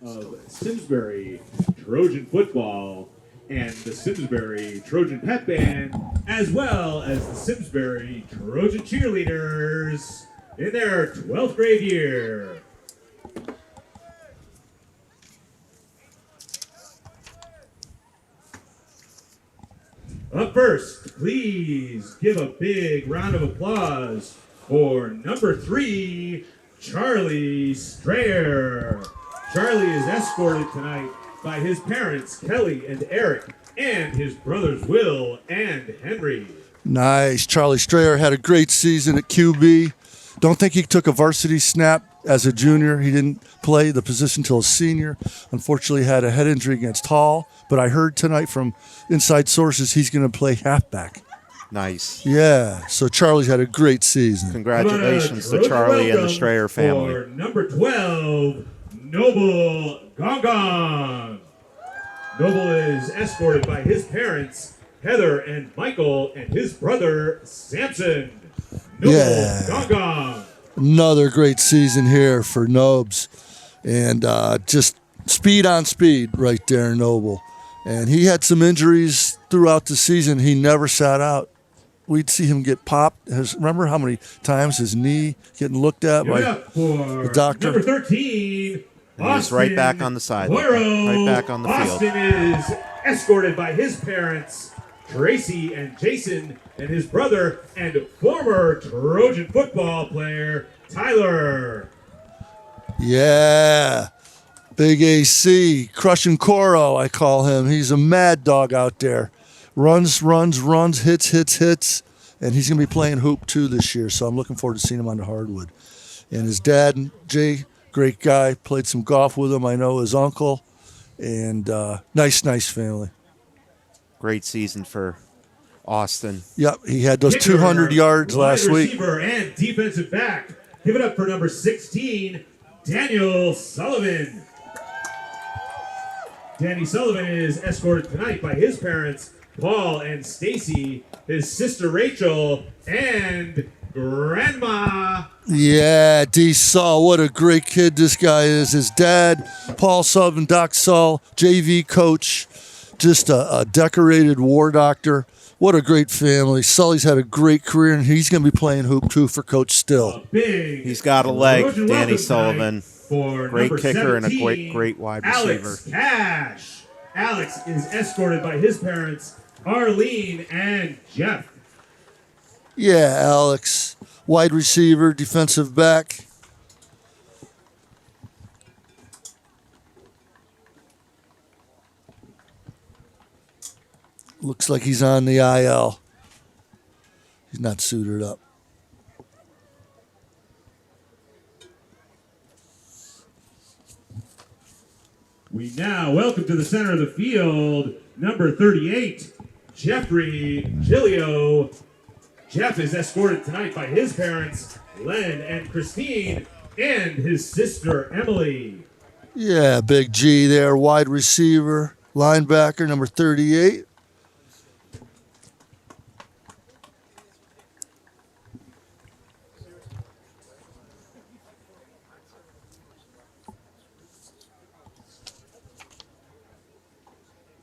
of Simsbury Trojan football and the Simsbury Trojan pep band, as well as the Simsbury Trojan cheerleaders in their 12th grade year. Up first, please give a big round of applause for number 3, Charlie Strayer. Charlie is escorted tonight by his parents, Kelly and Eric, and his brothers, Will and Henry. Nice. Charlie Strayer had a great season at QB. Don't think he took a varsity snap as a junior. He didn't play the position till a senior. Unfortunately, had a head injury against Hall. But I heard tonight from inside sources he's going to play halfback. Nice. Yeah. So Charlie's had a great season. Congratulations to Charlie and the Strayer family. For number 12, Noble Gong. Noble is escorted by his parents, Heather and Michael, and his brother, Samson. Noble Gong. Another great season here for Nobes. And just speed on speed right there, Noble. And he had some injuries throughout the season. He never sat out. We'd see him get popped. Remember how many times his knee getting looked at by the doctor? Number 13, and he's right back on the side. Right back on the field. Austin is escorted by his parents, Tracy and Jason, and his brother and former Trojan football player, Tyler. Yeah. Big AC, crushing Coro, I call him. He's a mad dog out there. Runs, hits. And he's going to be playing hoop too this year, so I'm looking forward to seeing him on the hardwood. And his dad, Jay, great guy, played some golf with him. I know his uncle. And nice family. Great season for Austin. Yep, he had those 200 yards last week. Receiver and defensive back. Give it up for number 16, Daniel Sullivan. Danny Sullivan is escorted tonight by his parents, Paul and Stacy, his sister Rachel, and Grandma. Yeah, D. Saul, what a great kid this guy is. His dad, Paul Sullivan, Doc Saul, JV coach, just a decorated war doctor. What a great family. Sully's had a great career, and he's going to be playing hoop, too, for Coach Still. He's got a leg, Danny Sullivan. For great kicker 17, and a great wide receiver. Alex Cash. Alex is escorted by his parents, Arlene and Jeff. Yeah, Alex. Wide receiver, defensive back. Looks like he's on the IL. He's not suited up. We now welcome to the center of the field, number 38, Jeffrey Gilio. Jeff is escorted tonight by his parents, Len and Christine, and his sister, Emily. Yeah, big G there, wide receiver, linebacker, number 38.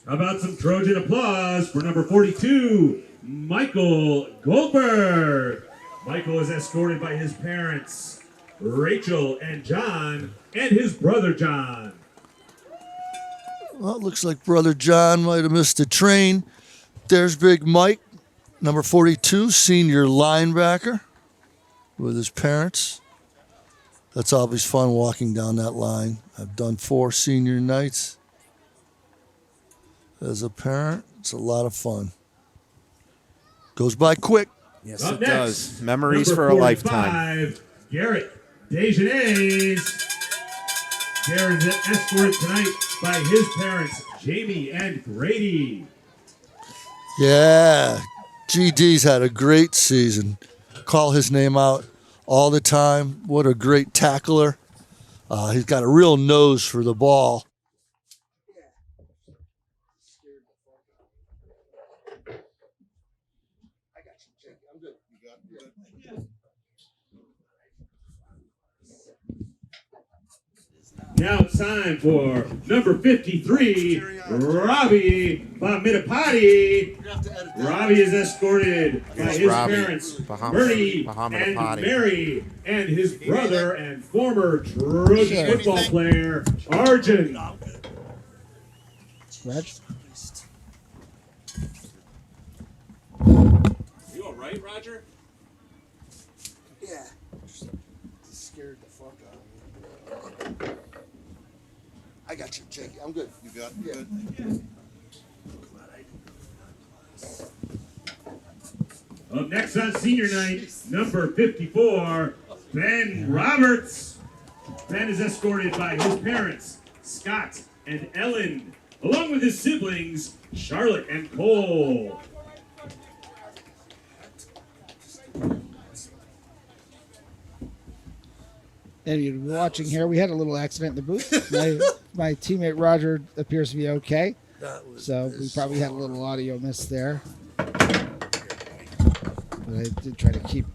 How about some Trojan applause for number 42, Michael Goldberg. Michael is escorted by his parents, Rachel and John, and his brother John. Well, it looks like Brother John might have missed the train. There's Big Mike, number 42, senior linebacker with his parents. That's always fun walking down that line. I've done 4 senior nights. As a parent, it's a lot of fun. Goes by quick. Yes, Up it next, does. Memories number for a lifetime. 45, Garrett Dejanez. Garrett is escorted tonight by his parents, Jamie and Grady. Yeah, GD's had a great season. Call his name out all the time. What a great tackler. He's got a real nose for the ball. Now it's time for number 53, Robbie Bamitapati. Robbie is escorted by his parents, Bernie and Mary, and his brother and former Trojan football player, Arjun. Reg? You all right, Roger? Yeah. Scared the fuck out of me. I got you, Jake. I'm good. You got Yeah. good. Up next on senior night, number 54, Ben Roberts. Ben is escorted by his parents, Scott and Ellen, along with his siblings, Charlotte and Cole. And you're watching here. We had a little accident in the booth. My teammate Roger appears to be okay. So we probably had a little audio miss there. But I did try to keep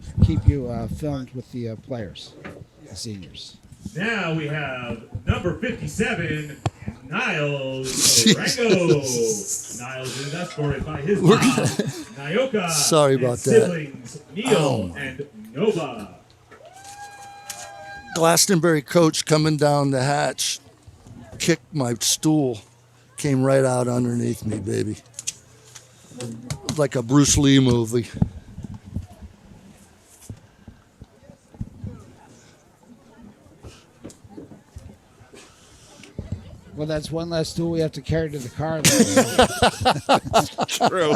you filmed with the players, the seniors. Now we have number 57, Niles Rango. Niles is escorted by his mom, Nyoka, Sorry and about that. siblings Neil and Nova. Glastonbury coach coming down the hatch, kicked my stool, came right out underneath me, baby. Like a Bruce Lee movie. Well, that's one less tool we have to carry to the car. True.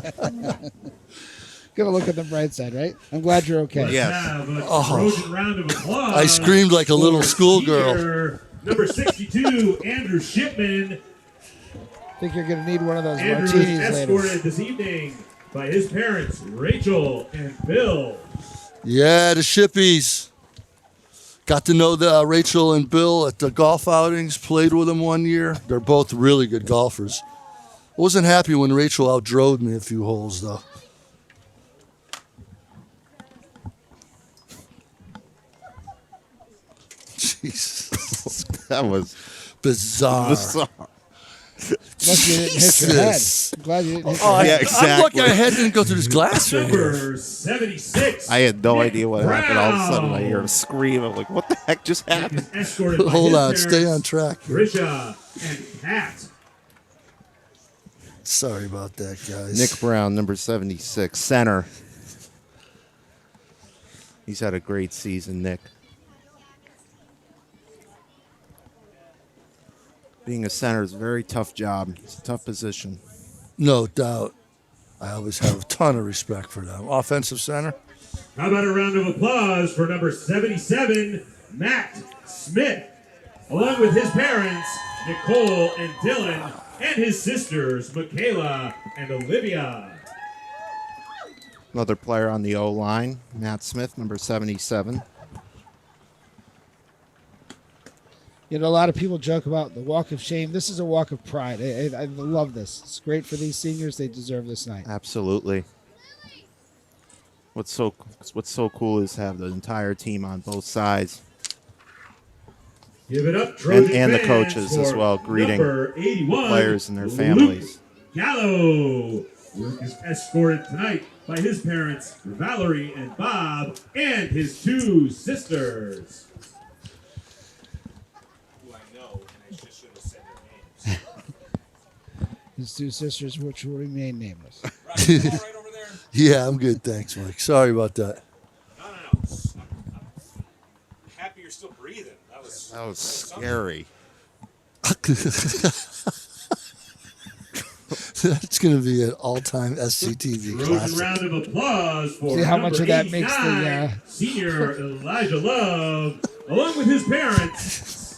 Gotta look at the bright side, right? I'm glad you're okay. Yes. Have a Trojan round of applause. I screamed like a little for schoolgirl. senior Number 62, Andrew Shipman. I think you're gonna need one of those Andrew is martinis later. escorted this evening by his parents, Rachel and Bill. Yeah, the Shippies. Got to know Rachel and Bill at the golf outings, played with them one year. They're both really good golfers. Wasn't happy when Rachel outdrove me a few holes, though. Jesus. That was Bizarre. bizarre. Unless you didn't hit your head. Jesus. I'm glad you didn't hit Oh, your head. Yeah, I'm exactly. lucky my head didn't go through this glass right here. Number 76. I had no Nick idea what happened. All of a sudden, I Brown. heard a scream. I'm like, what the heck just Nick happened? is escorted by Hold his on, parents, stay on track here. Trisha and Pat. Sorry about that, guys. Nick Brown, number 76, center. He's had a great season, Nick. Being a center is a very tough job. It's a tough position. No doubt. I always have a ton of respect for them. Offensive center. How about a round of applause for number 77, Matt Smith, along with his parents, Nicole and Dylan, and his sisters, Michaela and Olivia. Another player on the O-line, Matt Smith, number 77. You know, a lot of people joke about the walk of shame. This is a walk of pride. I love this. It's great for these seniors. They deserve this night. Absolutely. What's so cool is to have the entire team on both sides. Give it up, Trojan And the fans, coaches as for well, greeting number 81, players and their Luke families. Gallo. Luke is escorted tonight by his parents, Valerie and Bob, and his two sisters. Who I know, and I just should have said their names. His two sisters, which will remain nameless. Right, you all right over there? Yeah, I'm good. Thanks, Mike. Sorry about that. No. I'm happy you're still breathing. That was scary. That's going to be an all-time SCTV Trojan classic. round of applause for See how much number of that makes the, 89, senior Elijah Love, along with his parents,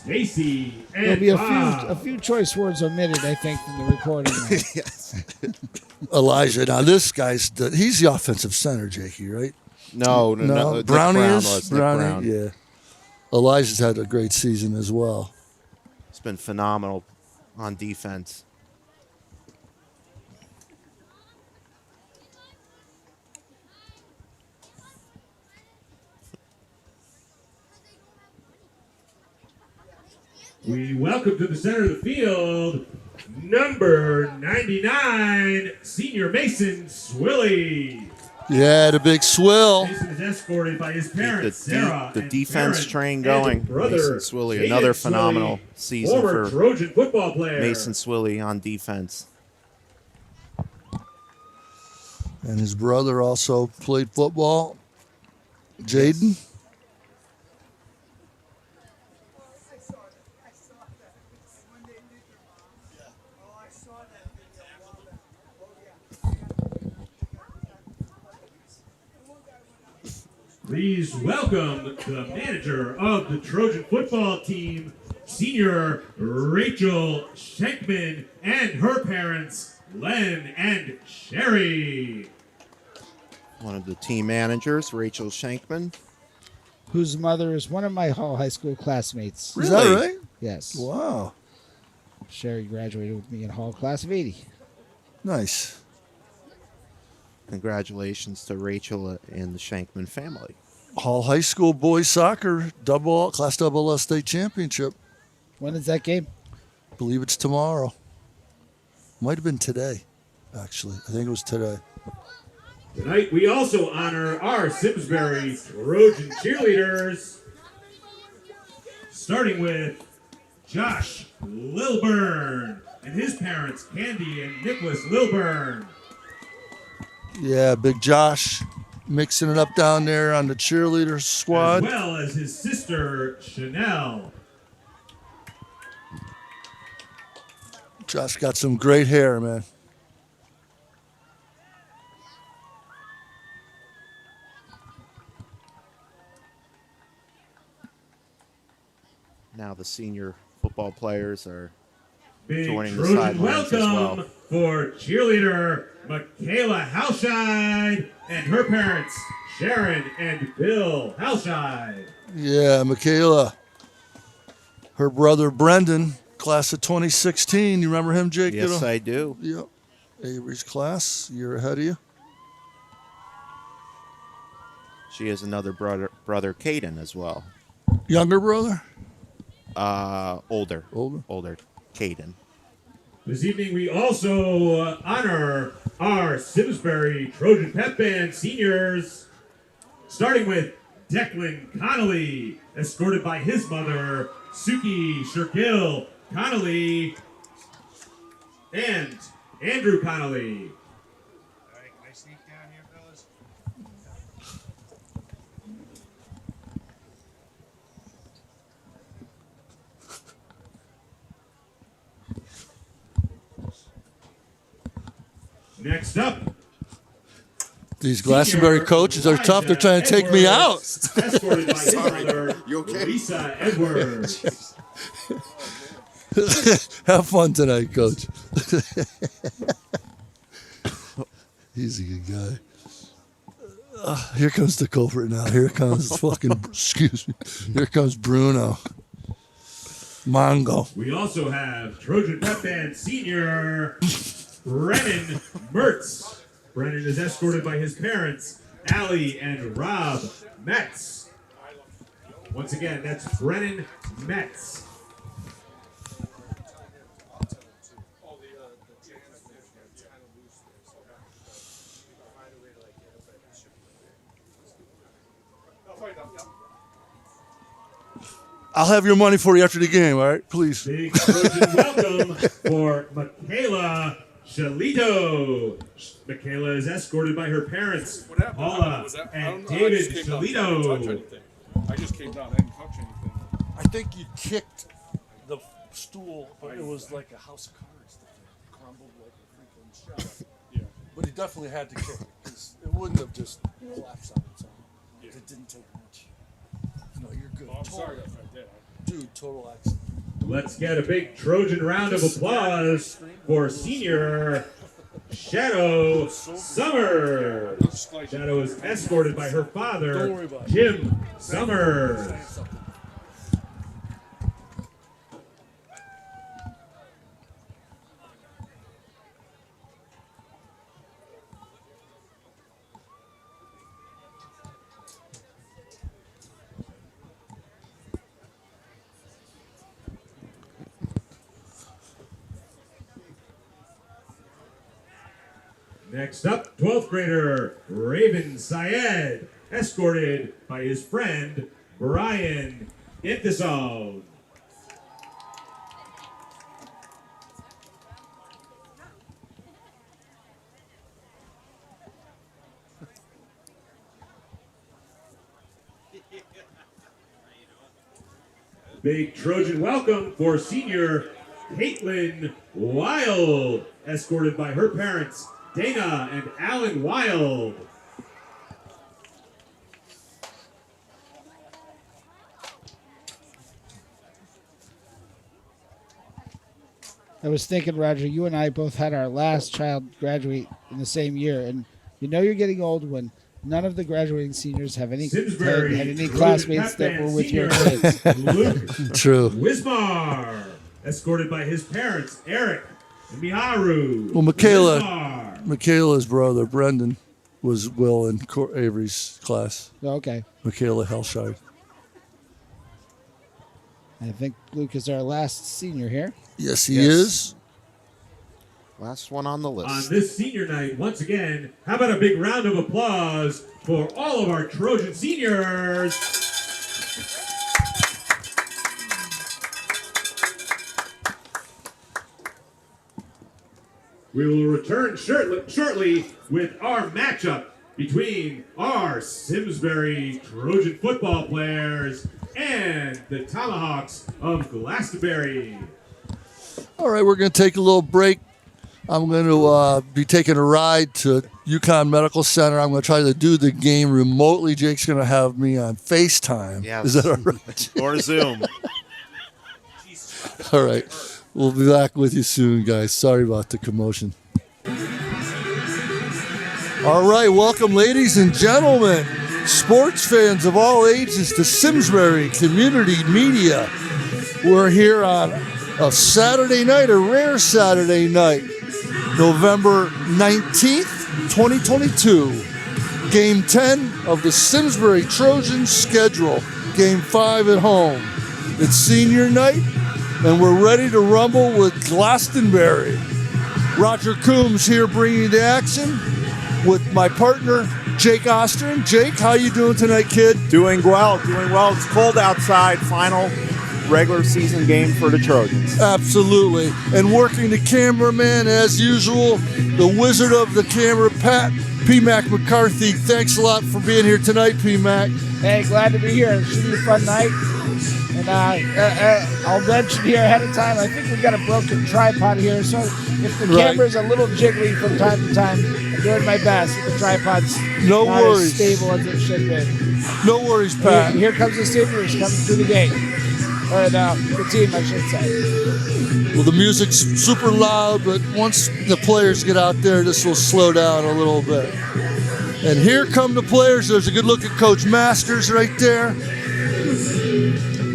Stacy and There'll be Bob. a few choice words omitted, I think, from the recording. Elijah. Now, this guy's he's the offensive center, Jakey, right? No. Nick Brownie Brown is? was. Nick Brownie, Brown. yeah. Elijah's had a great season as well. It's been phenomenal on defense. We welcome to the center of the field, number 99, senior Mason Swilly. Yeah, the big swill. Mason is escorted by his parents, Sarah The and defense Karen, train and going. brother, Mason Swilly, Jaden another Swilly, phenomenal season former for Trojan football player. Mason Swilly on defense. And his brother also played football. Jaden. Please welcome the manager of the Trojan football team, senior Rachel Schenkman, and her parents, Len and Sherry. One of the team managers, Rachel Schenkman. Whose mother is one of my Hall High School classmates. Is that right? Yes. Wow. Sherry graduated with me in Hall class of 80. Nice. Congratulations to Rachel and the Schenkman family. Hall High School boys soccer class double S state championship. When is that game? I believe it's tomorrow. Might have been today, actually. I think it was today. Tonight we also honor our Simsbury Trojan cheerleaders, starting with Josh Lilburn and his parents, Candy and Nicholas Lilburn. Yeah, big Josh mixing it up down there on the cheerleader squad. As well as his sister, Chanel. Josh got some great hair, man. Now the senior football players are Big joining the Trojan sidelines as welcome well. for cheerleader Michaela Halscheid and her parents, Sharon and Bill Halscheid. Yeah, Michaela. Her brother Brendan, class of 2016. You remember him, Jake? Yes, I do. Yep. Avery's class, year ahead of you. She has another brother, Caden, as well. Younger brother? Older. Older. Caden. This evening we also honor our Simsbury Trojan Pep Band seniors, starting with Declan Connolly, escorted by his mother, Suki Shergill Connolly, and Andrew Connolly. All right, can I sneak down here, fellas? Next up, These Glastonbury coaches are tough. They're trying to take me out. Escorted by his mother, Lisa Edwards. Have fun tonight, Coach. He's a good guy. Here comes the culprit now. Here comes excuse me. Here comes Bruno. Mongo. We also have Trojan Pep Band senior Brennan Mertz. Brennan is escorted by his parents, Allie and Rob Metz. Once again, that's Brennan Metz. I'll have your money for you after the game, all right? Please. Big Trojan welcome for Michaela Shalito. Michaela is escorted by her parents, What happened? Paula Was that, and I David just came down. I didn't touch Shalito. anything. I just came down. I didn't touch anything. I think you kicked the stool, but it was like a house of cards that crumbled like a freaking shell. Yeah. But he definitely had to kick it because it wouldn't have just collapsed on its own. Yeah. It didn't take much. No, you're good. Oh, I'm sorry if I did. Dude, total accident. Let's get a big Trojan round of applause for senior Shadow Summers. Shadow is escorted by her Don't father, worry about it. Jim Summers. Next up, 12th grader Raven Syed, escorted by his friend Brian Intisov. Big Trojan welcome for senior Caitlin Wild, escorted by her parents, Dana and Alan Wild. I was thinking, Roger, you and I both had our last child graduate in the same year, and you know you're getting old when none of the graduating seniors have any Simsbury, had any Trojan classmates Tap that Band were with your senior kids. Luke True. Wismar, escorted by his parents, Eric and Miharu. Well, Wismar. Michaela's brother, Brendan, was Will in Avery's class. Oh, okay. Michaela Hellshire. I think Luke is our last senior here. Yes, he Yes. is. Last one on the On list. this senior night, once again, how about a big round of applause for all of our Trojan seniors? We will return shortly with our matchup between our Simsbury Trojan football players and the Tomahawks of Glastonbury. All right, we're going to take a little break. I'm going to be taking a ride to UConn Medical Center. I'm going to try to do the game remotely. Jake's going to have me on FaceTime. Yes. Is that all right? Or Zoom. All right. We'll be back with you soon, guys. Sorry about the commotion. All right, welcome, ladies and gentlemen, sports fans of all ages, to Simsbury Community Media. We're here on a Saturday night, a rare Saturday night, November 19th, 2022. Game 10 of the Simsbury Trojans schedule. Game 5 at home. It's senior night, and we're ready to rumble with Glastonbury. Roger Coombs here bringing the action with my partner, Jake Ostrin. Jake, how you doing tonight, kid? Doing well. It's cold outside. Final regular season game for the Trojans. Absolutely. And working the cameraman as usual, the wizard of the camera, Pat P-Mac McCarthy. Thanks a lot for being here tonight, P-Mac. Hey, glad to be here. It should be a fun night. And I'll mention here ahead of time, I think we got a broken tripod here, so if the Right. camera's a little jiggly from time to time, I'm doing my best. The tripod's No not worries. as stable as it should be. No worries, Pat. Here comes the Simsbury's coming through the gate. Or the team, I should say. Well, the music's super loud, but once the players get out there, this will slow down a little bit. And here come the players. There's a good look at Coach Masters right there.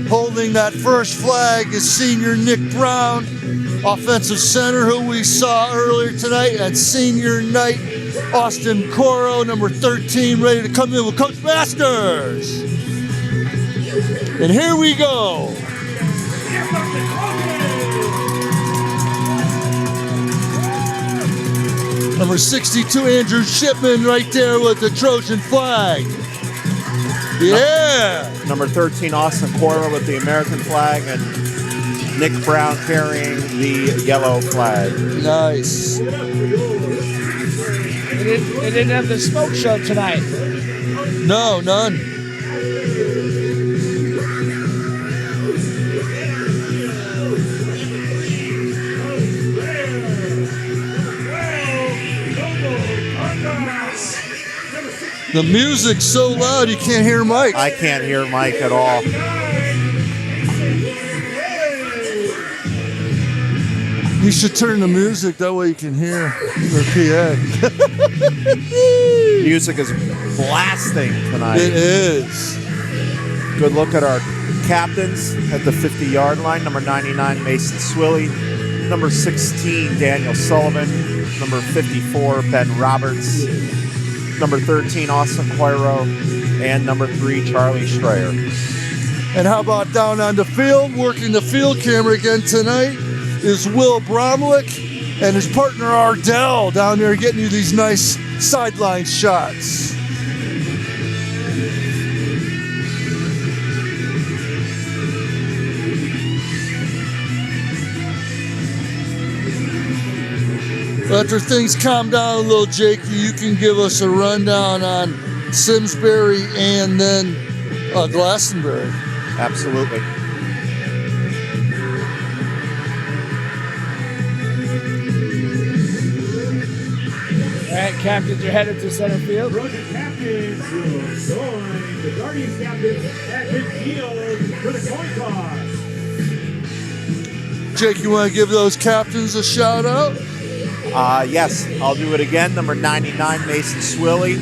Holding that first flag is senior Nick Brown, offensive center, who we saw earlier tonight, and senior night Austin Coro, number 13, ready to come in with Coach Masters. And here we go. Number 62, Andrew Shipman, right there with the Trojan flag. Yeah. Number 13, Austin Cora with the American flag, and Nick Brown carrying the yellow flag. Nice. They didn't have the smoke show tonight. No, none. The music's so loud you can't hear Mike. I can't hear Mike at all. You should turn the music, that way you can hear the PA. Music is blasting tonight. It is. Good look at our captains at the 50-yard line. Number 99, Mason Swilly. Number 16, Daniel Sullivan. Number 54, Ben Roberts. Number 13, Austin Quiro. And number 3, Charlie Strayer. And how about down on the field, working the field camera again tonight, is Will Bromlick and his partner Ardell down there getting you these nice sideline shots. After things calm down a little, Jakey, you can give us a rundown on Simsbury and then Glastonbury. Absolutely. All right, captains are headed to center field. Trojan captains will join the Guardians captains at midfield for the coin toss. Jake, you want to give those captains a shout out? Yes, I'll do it again. Number 99, Mason Swilly.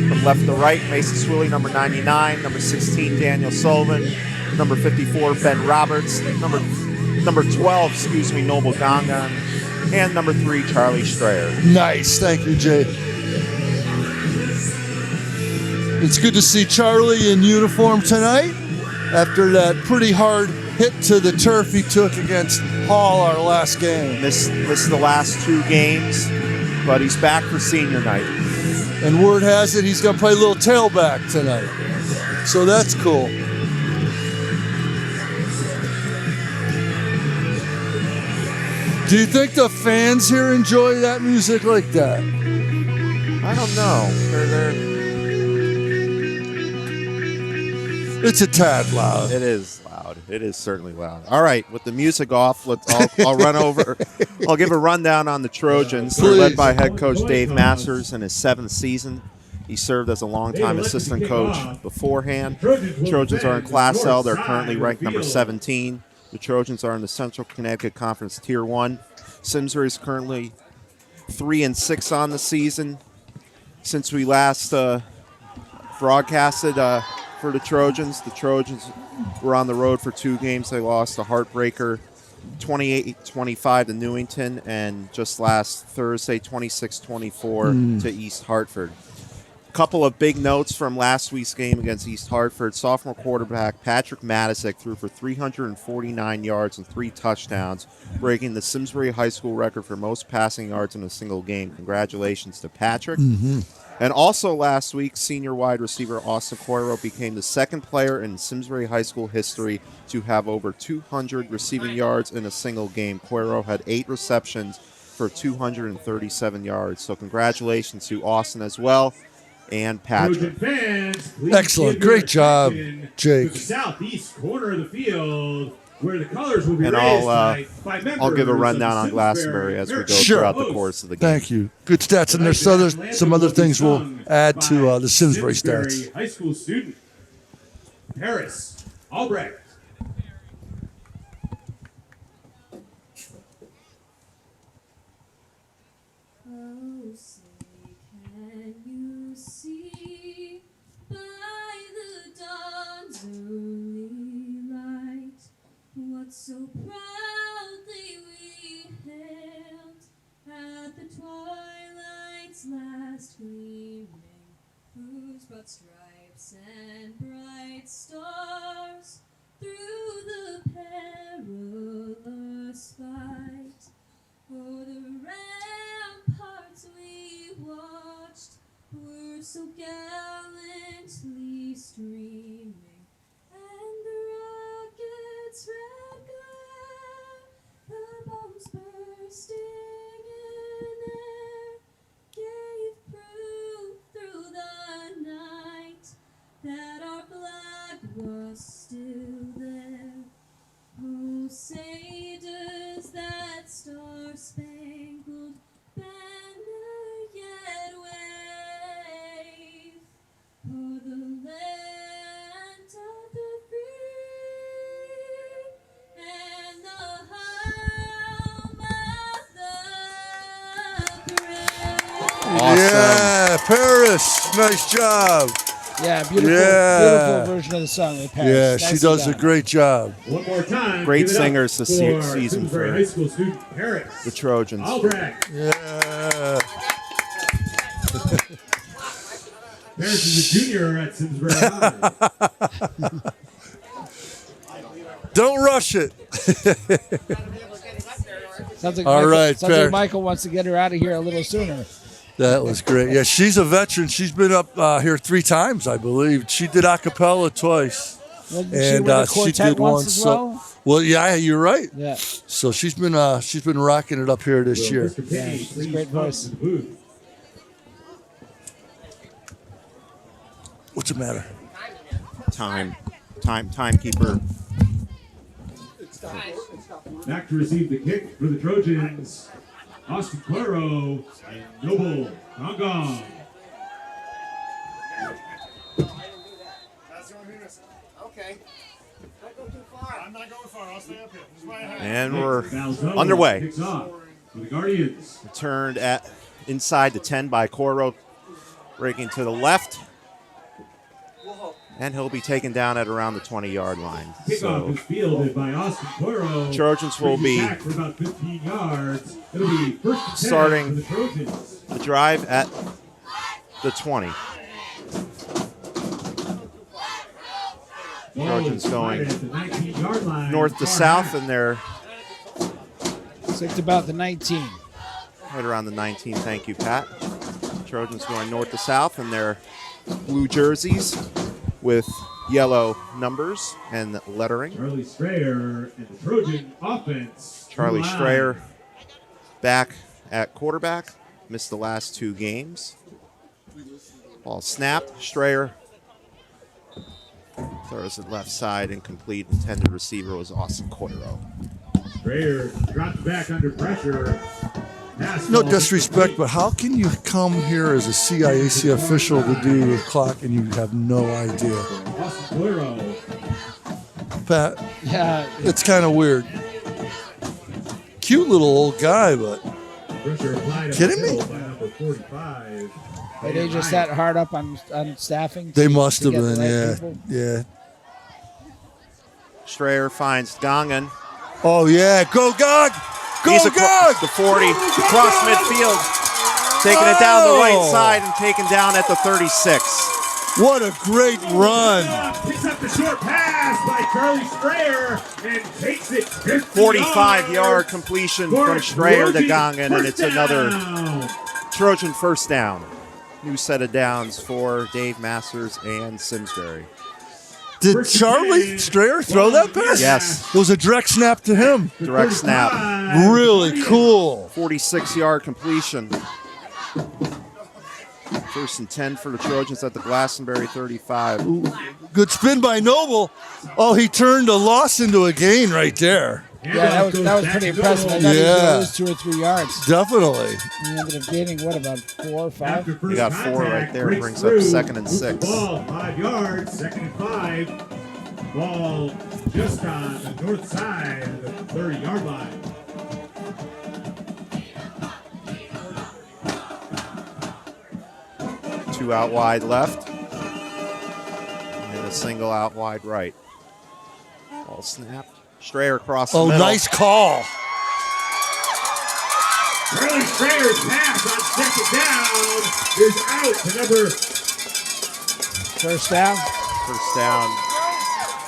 From left to right, Mason Swilly, number 99. Number 16, Daniel Sullivan. Number 54, Ben Roberts. Number 12, Noble Dongan. And number 3, Charlie Strayer. Nice. Thank you, Jay. It's good to see Charlie in uniform tonight after that pretty hard hit to the turf he took against Hall our last game. Missed the last 2 games, but he's back for senior night. And word has it he's going to play a little tailback tonight. So that's cool. Do you think the fans here enjoy that music like that? I don't know. It's a tad loud. It is loud. It is certainly loud. All right, with the music off, I'll run over. I'll give a rundown on the Trojans. They're led by head coach Dave Masters in his 7th season. He served as a longtime assistant coach beforehand. Trojans are in Class L. They're currently ranked number 17. The Trojans are in the Central Connecticut Conference Tier 1. Simsbury is currently 3-6 on the season. Since we last broadcasted for the Trojans were on the road for 2 games. They lost a heartbreaker 28-25 to Newington, and just last Thursday 26-24 to East Hartford. Couple of big notes from last week's game against East Hartford. Sophomore quarterback Patrick Matisic threw for 349 yards and 3 touchdowns, breaking the Simsbury High School record for most passing yards in a single game. Congratulations to Patrick. And also last week, senior wide receiver Austin Coiro became the 2nd player in Simsbury High School history to have over 200 receiving yards in a single game. Coiro had 8 receptions for 237 yards. So congratulations to Austin as well. And Patrick. Excellent. Great job, Jake. To the southeast corner of the field, where the colors will be And raised I'll by members give a of rundown the on Glastonbury as we go Sure. throughout the course of the game. Thank you. Good stats, and there's some other things we'll add to the Simsbury stats. High school student Paris Albrecht. Oh, say, can you see by the dawn's early light what so proudly we hailed at the twilight's last gleaming, whose broad stripes and bright stars through the perilous fight o'er the ramparts we watched were so gallantly streaming, and the rocket's red glare, the bombs bursting in air, gave proof through the night that our flag was still there. Oh, say does that star-spangled banner yet wave o'er the land of the free and the home of the brave? Awesome. Yeah, Paris. Nice job. Yeah, beautiful, Yeah. beautiful version of the song. With Paris. Yeah, she Nicely does a done. great job. One more time. Great give it up singers this for season Simsbury for High School student Paris the Trojans. Albrecht. Yeah. Paris is a junior at Simsbury High. Don't rush it. Sounds like All Michael, right, sounds like Pat. Michael wants to get her out of here a little sooner. That was great. Yeah, she's a veteran. She's been up here 3 times, I believe. She did a cappella twice. Well, she And with a she quartet did once one. as So, well. well, yeah, you're right. Yeah, So she's been rocking it up here this Will year. Mr. Penny she's a please great come voice. to the booth? What's the matter? Timekeeper. Back to receive the kick for the Trojans, Austin Claro and Noble Gong Gong. That's the only thing that's okay. Don't go too far. I'm not going far. I'll stay up here. This is my hand. And we're Valzone underway. Kicks off for the Guardians. Turned at inside the 10 by Coro, breaking to the left. And he'll be taken down at around the 20-yard line. Kickoff So is fielded by Austin Claro. Trojans will be back for about 15 yards. It'll be first and 10 starting for the Trojans. the drive at the 20. Ball Trojans is going spotted at the 19-yard line. North to Far south, back. and they're so it's about the 19. right around the 19. Thank you, Pat. Trojans going north to south, and they're blue jerseys with yellow numbers and lettering. Charlie Strayer and the Trojan offense. Charlie line. Strayer back at quarterback. Missed the last 2 games. Ball snapped. Strayer throws it left side, incomplete. Intended receiver was Austin Coiro. Strayer drops back under pressure. Pass No ball disrespect, but how can you come here as a CIAC official to do the clock and you have no idea? Austin Claro. Pat, Yeah, it's kind of weird. Cute little old guy, but Pressure applied Kidding me? uphill by number 45. are they just that hard up on staffing? they to- must to have get the been, right yeah. people? Yeah. Strayer finds Gongan. Oh, yeah. Go, Gog! Go, He's Gog! the 40, across midfield. Taking it down the right side and taken down at the 36. What a great run. Picks up the short pass by Charlie Strayer and takes it 50 45-yard yards completion for from Strayer to Trojan Gongan, and first it's another down. Trojan first down. New set of downs for Dave Masters and Simsbury. Did First and Charlie 10. Strayer throw that pass? Yes. It was a direct snap to him. Direct snap. Really cool. 46-yard completion. First and 10 for the Trojans at the Glastonbury 35. Good spin by Noble. Oh, he turned a loss into a gain right there. Yeah, that was pretty impressive. I thought he was Yeah. going to lose 2 or 3 yards. Definitely. He ended up gaining, what, about 4 or 5? After first You got 4 right contact, there. breaks Brings through, up second and moves the 6. Ball 5 yards, second and 5. Ball just on the north side of the 30-yard line. Two out wide left. And a single out wide right. Ball snapped. Strayer across the Oh, middle. nice call. Charlie Strayer's pass on second down is out to First down. First down.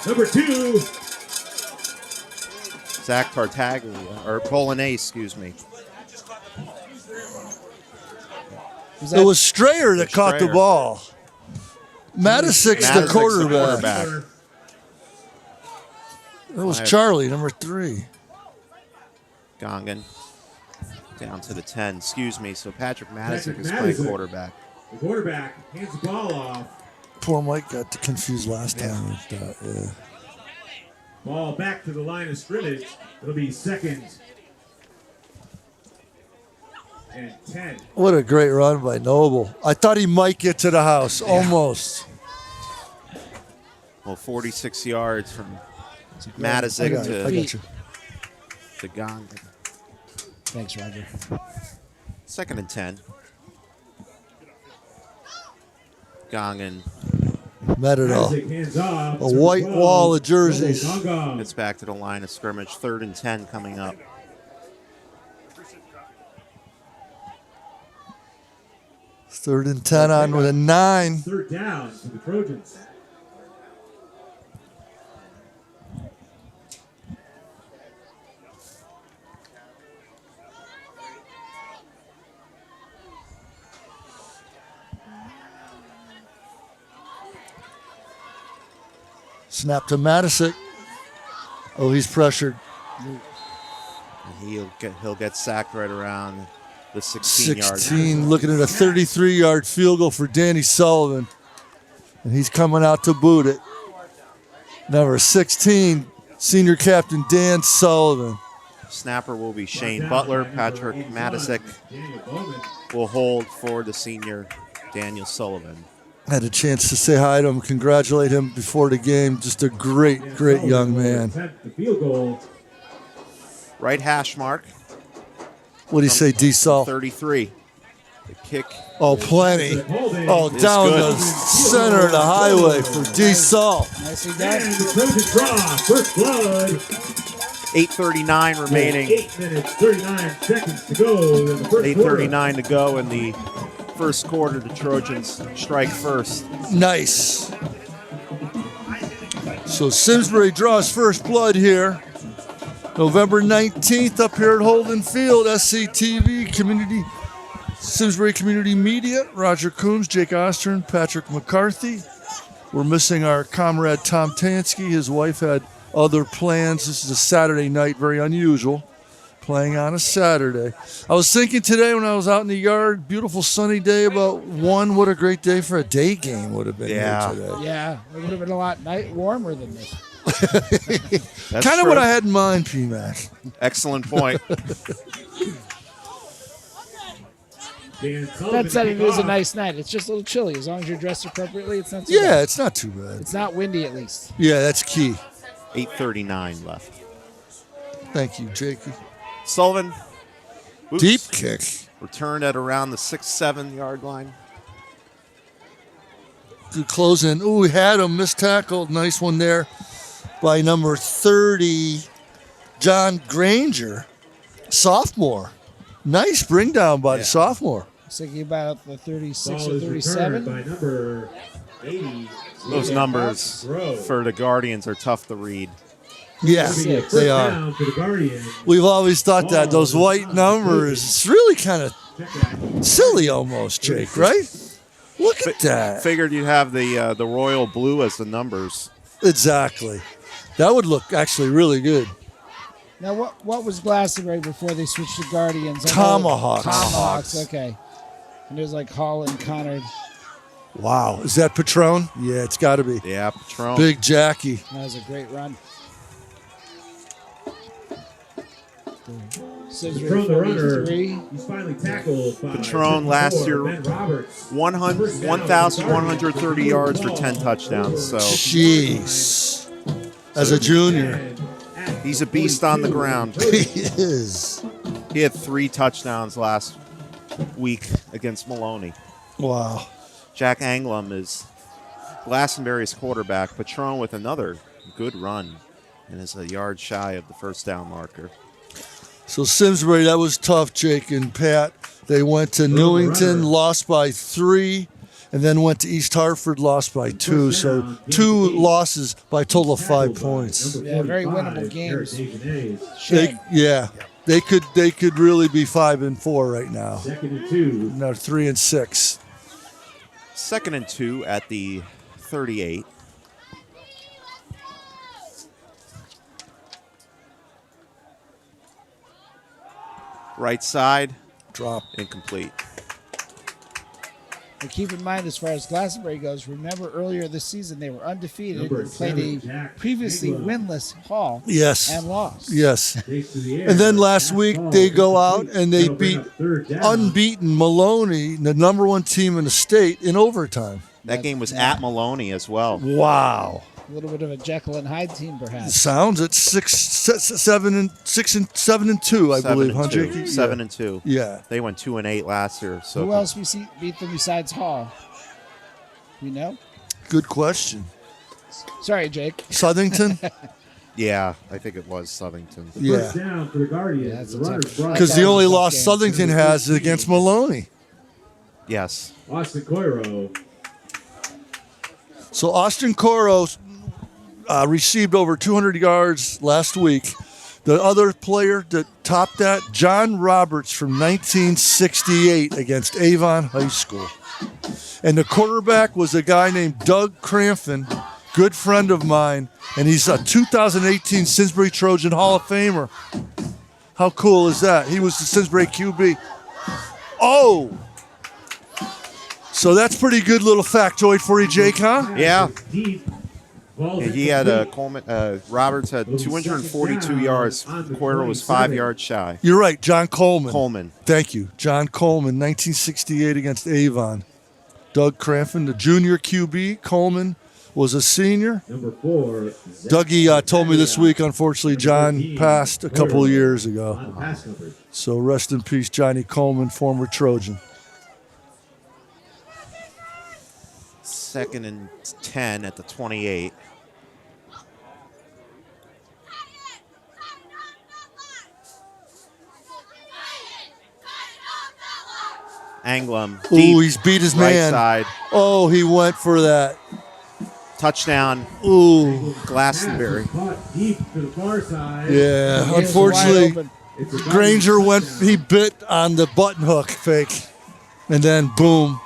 number 2. Zach Tartaglia, or Bolognese, excuse me. It was Strayer that caught the Strayer. ball. Matisic's the Matisic's quarterback. That was I have- Charlie, number 3. Gongan down to the 10. Excuse me. So Patrick Matisic Patrick is playing Matisic. quarterback. The quarterback hands the ball off. Poor Mike got confused last time with that. Yeah. Ball back to the line of scrimmage. It'll be second and 10. What a great run by Noble. I thought he might get to the house, almost. Well, 46 yards from I Matisic got it. I got you. to Gongan. Thanks, Roger. Second and 10. Gongan Met it all. Isaac hands off. A white wall of jerseys. gets back to the line of scrimmage. Third and 10 coming up. Third and 10 on with a 9. Third down for the Trojans. Snap to Matisic. Oh, he's pressured. And he'll get sacked right around the 16-yard. 16, looking at a 33-yard field goal for Danny Sullivan. And he's coming out to boot it. Number 16, senior captain Dan Sullivan. Snapper will be Shane Butler. Patrick Matisic will hold for the senior Daniel Sullivan. Had a chance to say hi to him, congratulate him before the game. Just a great young man. Right hash mark. What do you say, D-Sol? 33. The kick. Oh, plenty. Oh, It's down good. the center of the highway for D-Sol. Nicely And done. the Trojans draw. First blood. 8:39 remaining. 8 minutes, 39 seconds to go in the first quarter. 8:39 to go in the first quarter. The Trojans strike first. Nice. So Simsbury draws first blood here. November 19th up here at Holden Field, SCTV Community, Simsbury Community Media, Roger Coombs, Jake Ostern, Patrick McCarthy. We're missing our comrade Tom Tansky. His wife had other plans. This is a Saturday night, very unusual, playing on a Saturday. I was thinking today when I was out in the yard, beautiful sunny day, about 1. What a great day for a day game would have been Yeah. here today. Yeah, it would have been a lot warmer than this. That's Kind of true. what I had in mind, P-Mac. Excellent point. Dan Sullivan That said, to it kick is a off. nice night. It's just a little chilly. As long as you're dressed appropriately, it's not too Yeah, bad. it's not too bad. It's not windy, at least. Yeah, that's key. 8:39 left. Thank you, Jakey. Sullivan. Oops. Deep kick. Returned at around the 6-7 yard line. Good close in. Ooh, we had him. Missed tackle. Nice one there by number 30, John Granger, sophomore. Nice bring down by the sophomore. I was thinking about the 36 Ball or is returned 37. by number 80. Those numbers for the Guardians are tough to read. Yeah, First they are. down for the Guardians. We've always thought that those white numbers, it's really kind of Check that. silly almost, Jake, right? Look at that. Figured you'd have the royal blue as the numbers. Exactly. That would look actually really good. Now, what was Glastonbury before they switched to Guardians? I know- Tomahawks. Tomahawks, okay. And it was like Hall and Connard. Wow. Is that Patron? Yeah, it's got to be. Yeah, Patron. Big Jackie. That was a great run. Simsbury Patron the runner. 43. He's finally tackled by Patron last 54, year, Ben Roberts. 1,130 yards for 10 touchdowns. So Jeez. As a junior. he's a beast on the ground. He is. He had 3 touchdowns last week against Maloney. Wow. Jack Anglum is Glastonbury's quarterback. Patron with another good run and is a yard shy of the first down marker. So Simsbury, that was tough, Jake and Pat. They went to Newington, lost by 3, and then went to East Hartford, lost by 2. So 2 losses by a total of 5 points. Yeah, very winnable games. They, yeah, they could really be 5-4 right now. Second and 2. Now 3-6. 2nd and 2 at the 38. Right side, Drop. incomplete. And keep in mind, as far as Glastonbury goes, remember earlier this season they were undefeated Number and played 7, a Jack previously Anglum. winless Hall Yes. and lost. Yes. Takes to the air. And then last Pass week ball they go out incomplete. and they That'll bring beat up third down. unbeaten Maloney, the number 1 team in the state, in overtime. That game was at Maloney as well. Wow. A little bit of a Jekyll and Hyde team, perhaps. Sounds at 7 and 2, I believe, huh, Jakey? 7 and 2. Yeah. They went 2-8 last year. So Who else beat them besides Hall? You know? Good question. Sorry, Jake. Southington? yeah, I think it was Southington. Yeah. First down for the Guardians. Yeah, that's the a runners tough- brought Because the That was only a tough loss game. Southington has is against Maloney. Yes. Austin Coiro. So Austin Coro received over 200 yards last week. The other player that topped that, John Roberts from 1968 against Avon High School. And the quarterback was a guy named Doug Crampton good friend of mine, and he's a 2018 Simsbury Trojan Hall of Famer. How cool is that? He was the Simsbury QB. Oh! So that's pretty good little factoid for you, Jake, huh? Yeah. Deep. Ball's He had incomplete. Coleman. Roberts had 242 yards. Coyer was 5 yards shy. You're right, John Coleman. Coleman. Thank you. John Coleman, 1968 against Avon. Doug Crampton, the junior QB. Coleman was a senior. Number 4. Dougie told me this week, unfortunately, John 14, passed a couple of years On ago. the pass coverage. So rest in peace, Johnny Coleman, former Trojan. 2nd and 10 at the 28. Anglem. Ooh, Deep, he's beat his right man. side. Oh, he went for that. Touchdown. Ooh, Glastonbury. Pass was caught deep to the far side. yeah. He was wide Unfortunately, open. It's a Granger went. touchdown. He bit on the button hook fake, and then boom.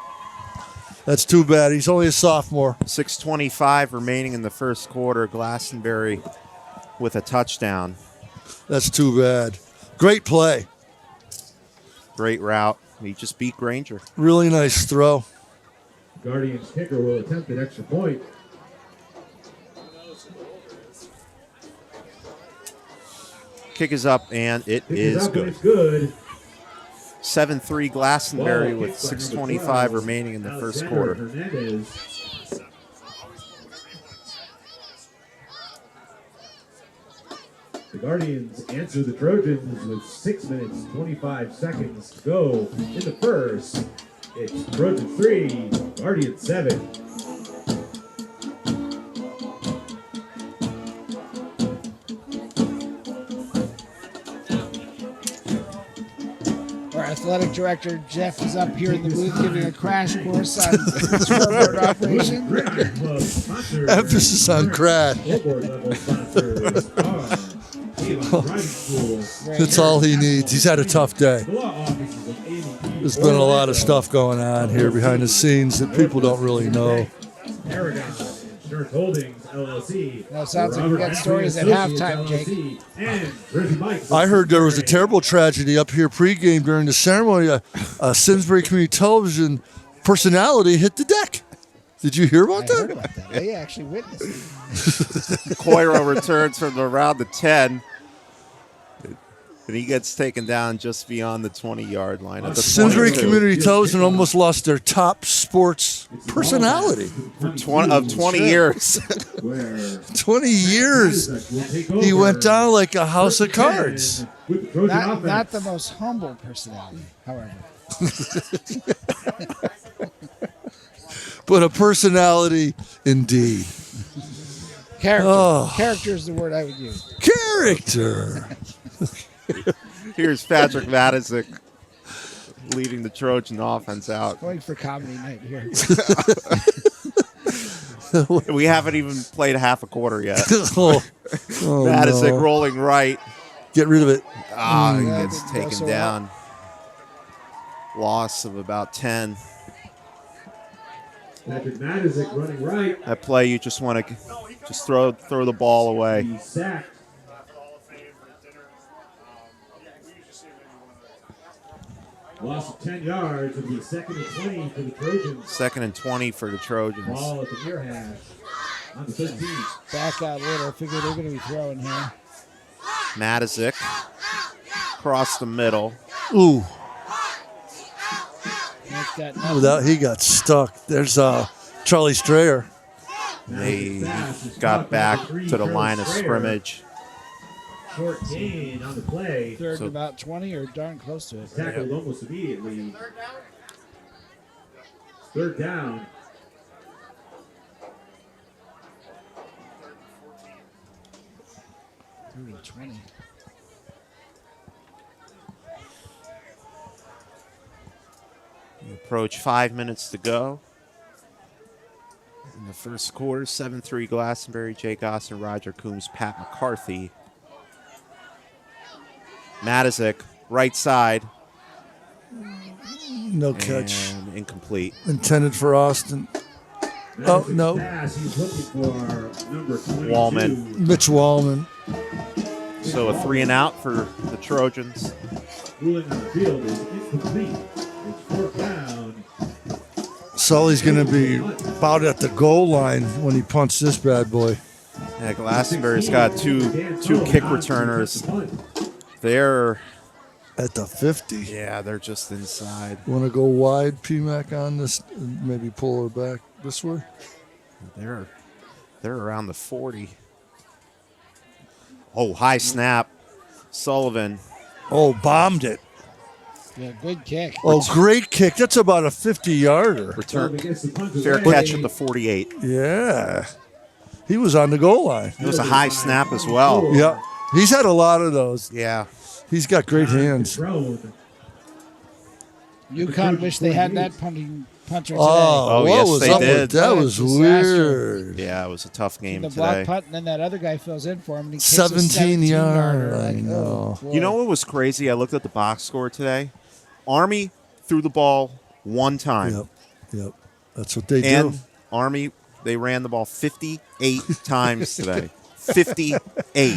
That's too bad. He's only a sophomore. 6:25 remaining in the first quarter. Glastonbury with a touchdown. That's too bad. Great play. Great route. He just beat Granger. Really nice throw. Guardians kicker will attempt an extra point. Kick is up, and it Kick is up and good. it's good. 7-3 Glastonbury Ball with kicked by number 6:25 12, remaining in the first Alexander quarter. Hernandez. The Guardians answer the Trojans with 6 minutes 25 seconds to go in the first. It's Trojans 3, Guardians 7. Our athletic director Jeff is up here in the booth giving a crash course on scoreboard operation. Grand Club sponsors. Emphasis on crash. Scoreboard level sponsors are Avon Driving School, That's all he needs. He's had a tough day. the law offices of ADP. There's been a lot of stuff going on here behind the scenes that people don't really know. Paragon Insurance Holdings LLC. Well, it sounds like we Robert got Henry stories at Associates, halftime, Jake. LLC, and Jersey Mike's. I heard there was a terrible tragedy up here pregame during the ceremony. A Simsbury Community Television personality hit the deck. Did you hear I about heard that? about that. I actually witnessed it. Coiro returns from around the 10. And he gets taken down just beyond the 20-yard line. At the Simsbury 22. Community Television almost lost their top sports personality. For 20 years. Where 20 years. will take He over went down like a house of cards. with the Trojan Not offense. the most humble personality, however. But a personality indeed. Character. Oh. Character is the word I would use. Character. Here's Patrick Matisic leading the Trojan offense out. Going for comedy night here. We haven't even played half a quarter yet. Oh, Matisic no. rolling right. Get rid of it. He Yeah, gets didn't go taken so down. Loss of about 10. Patrick Matisic running right. That play, you just want to just throw the ball away. He's sacked. Loss of 10 yards. It'll be 2nd and 20 for the Trojans. 2nd and 20 for the Trojans. Ball at the near hash on the 13. Back out a little. I figure they're going to be throwing here. Matisic across the middle. Ooh, Make that nothing. without he got stuck. There's Charlie Strayer. They got back to the line of scrimmage. Short gain on the play. Third So- and about 20 or darn close to it. Tackled almost immediately. Third down. Third and 20. We approach 5 minutes to go. In the first quarter, 7-3 Glastonbury, Jake Austin, Roger Coombs, Pat McCarthy. Matisic, right side, No catch. and incomplete. Intended for Austin. Oh, no. Pass, he's looking for number 22. Wallman. Mitch Wallman. So a 3 and out for the Trojans. Ruling on the field is incomplete. It's fourth down. Sully's going to be about at the goal line when he punts this bad boy. Yeah, Glastonbury's got two kick returners. They're At the 50. yeah, they're just inside. Want to go wide, PMAC, on this? And maybe pull her back this way? They're around the 40. Oh, high snap. Sullivan. Oh, bombed it. Yeah, good kick. Oh, great kick. That's about a 50-yarder. Return. Against the punter's Fair leg. catch at the 48. Yeah. He was on the goal line. It was a high snap as well. Yeah. He's had a lot of those. Yeah. He's got great hands. Thrown. UConn wish they had that punter today. Oh, what yes, was they up with did. that? Was Disaster. weird. Yeah, it was a tough game The block today. punt, and then that other guy fills in for him. And he kicks a 17 17-yarder. yarder. I Like, know. boy. You know what was crazy? I looked at the box score today. Army threw the ball one time. Yep. Yep. That's what they And do. Army, they ran the ball 58 times today. 58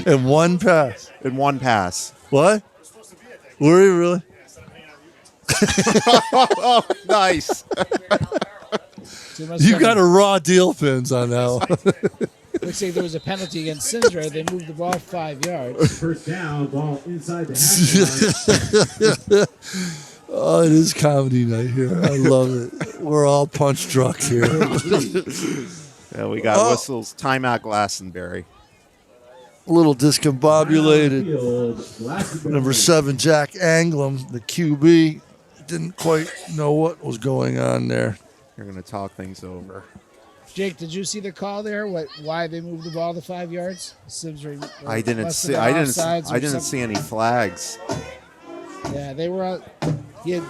And one pass. in one pass. What? Were you really? Oh, nice. So it must You have got been- a raw deal pins on that one. Looks like there was a penalty against Simsbury. They moved the ball 5 yards. First down, ball inside the hash line. Oh, it is comedy night here. I love it. We're all punch drunk here. Yeah, we got whistles. Timeout Glastonbury. A little discombobulated. Field, Glastonbury. Number 7, Jack Anglem, the QB, didn't quite know what was going on there. You're going to talk things over. Jake, did you see the call there? Why they moved the ball to 5 yards? Simsbury. I didn't must have see. been I didn't. offsides or I didn't something. see any flags. Yeah, they were out. He had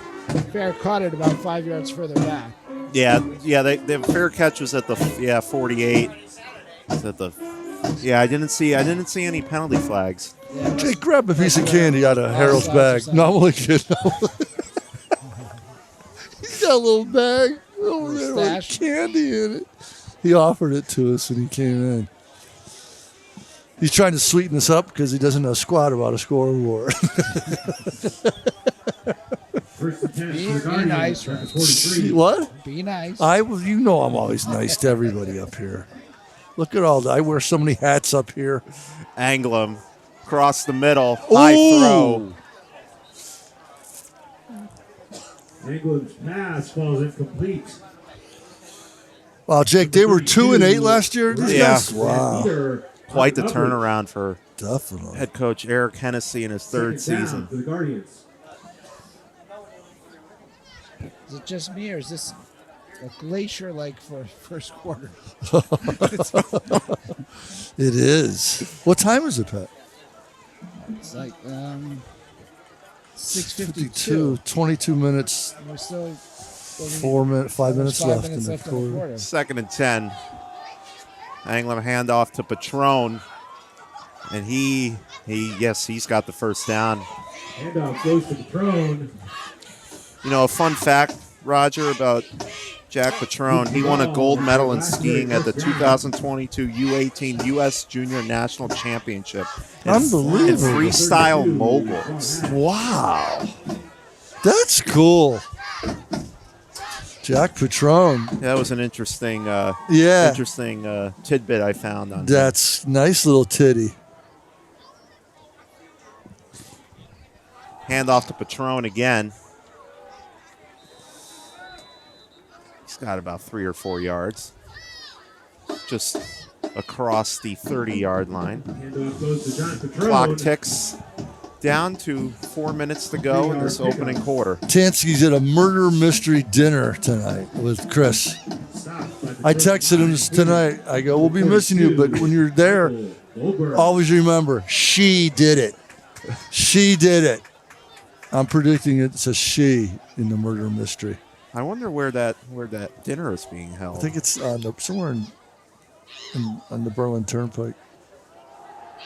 fair caught it about 5 yards further back. Yeah. The fair catch was at the 48. Was at the. Yeah, I didn't see any penalty flags. Yeah, Jake, grab a piece of candy out of Harold's bag. No, I'm only kidding. He's got a little bag over there with Stash. candy in it. He offered it to us when he came in. He's trying to sweeten us up because he doesn't know squat about a scoreboard. First and 10 Be for the Guardians nice, at the Rex. 43. What? be nice. You know I'm always nice to everybody up here. Look at all that. I wear so many hats up here. Anglem across the middle. High throw. England's pass falls incomplete. Wow, Jake, they were 2-8 last year. These Yeah. guys- Wow, Either Quite the upward. turnaround for definitely. head coach Eric Hennessy in his third Second down season. for the Guardians. Is it just me, or is this a glacier like for first quarter? It is. What time is it, Pat? It's like 52. 6:52. 22 minutes, We're still 5 minutes five left minutes in the left in the quarter. quarter. Second and 10. Anglem handoff to Patron. And he's got the first down. Handoff goes to Patron. You know, a fun fact, Roger, about Jack Patron. He won a gold medal in skiing at the 2022 U18 U.S. Junior National Championship. In Unbelievable. freestyle moguls. Wow. That's cool. Jack Patron. That was an interesting, Yeah. tidbit I found on him. That's nice little titty. Handoff to Patron again. He's got about 3 or 4 yards. Just across the 30-yard line. Handoff goes to John Patron. Clock ticks down to 4 minutes to go in this opening quarter. Tansky's at a murder mystery dinner tonight with Chris. Stopped by I Patron. texted him tonight. I go, we'll be missing you, but when you're there, Goldberg. always remember, she did it. She did it. I'm predicting it's a she in the murder mystery. I wonder where that dinner is being held. I think it's somewhere on the Berlin Turnpike.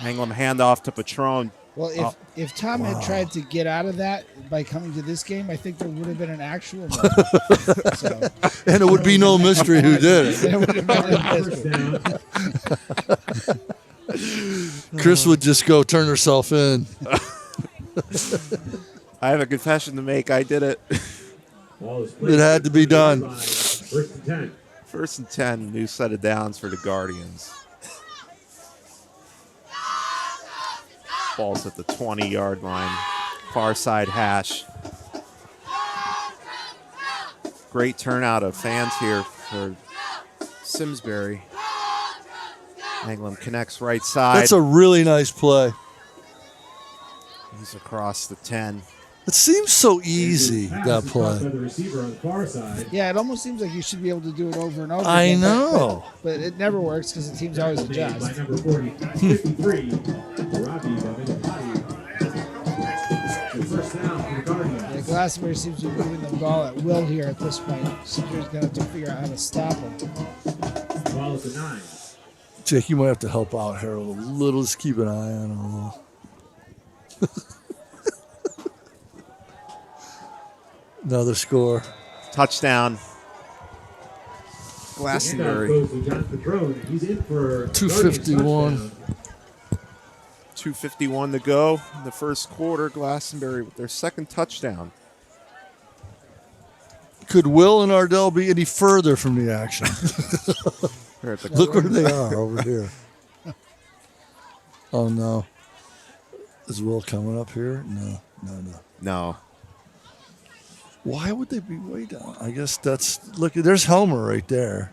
Anglem handoff to Patron. Well, if Tom had tried to get out of that by coming to this game, I think there would have been an actual murder. So, And it would be no mystery who did it. it would have been a First mystery. down. Chris would just go turn herself in. I have a confession to make. I did it. Ball is played It had to be done. First and 10. 1st and 10, new set of downs for the Guardians. Ball's at the 20-yard line, far side hash. Great turnout of fans here for Simsbury. Anglem connects right side. That's a really nice play. He's across the 10. It seems so easy, Pass that is caught by play. the receiver on the far side. Yeah, it almost seems like you should be able to do it over and over I again. know. But it never works because the teams always Made by adjust. number 53, Robbie Bavini. First down for the Guardians. Yeah, Glastonbury seems to be moving the ball at will here at this point. Simsbury's going to have to figure out how to stop him. Ball is a 9. Jake, you might have to help out here a little. Just keep an eye on him a little. Another score. Touchdown. Handoff Glastonbury. goes to Jonathan Trone. He's in for 251. Guardians touchdown. 2:51 to go in the first quarter. Glastonbury with their second touchdown. Could Will and Ardell be any further from the action? They're at the Look where they are over here. Oh, no. Is Will coming up here? No. No. Why would they be way down? I guess that's... Look, there's Helmer right there.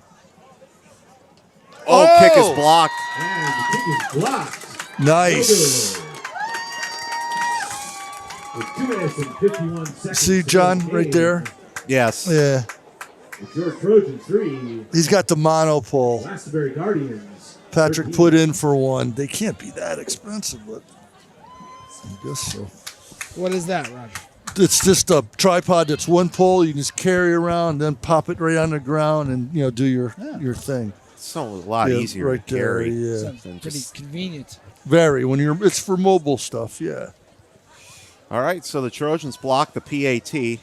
Oh, kick is blocked. And the kick is blocked. Nice. With 2 minutes and 51 seconds. See to John go in the right game. there? Yes. Yeah. It's your Trojans 3, He's got the mono pull. Glastonbury Guardians. Patrick 13. put in for one. They can't be that expensive, but I guess so. What is that, Roger? It's just a tripod that's one pole. You can just carry around, then pop it right on the ground, and do your thing. So a lot Yeah, easier right to carry. there, yeah. Sounds than pretty just- convenient. Very it's for mobile stuff. Yeah. All right, so the Trojans block the PAT.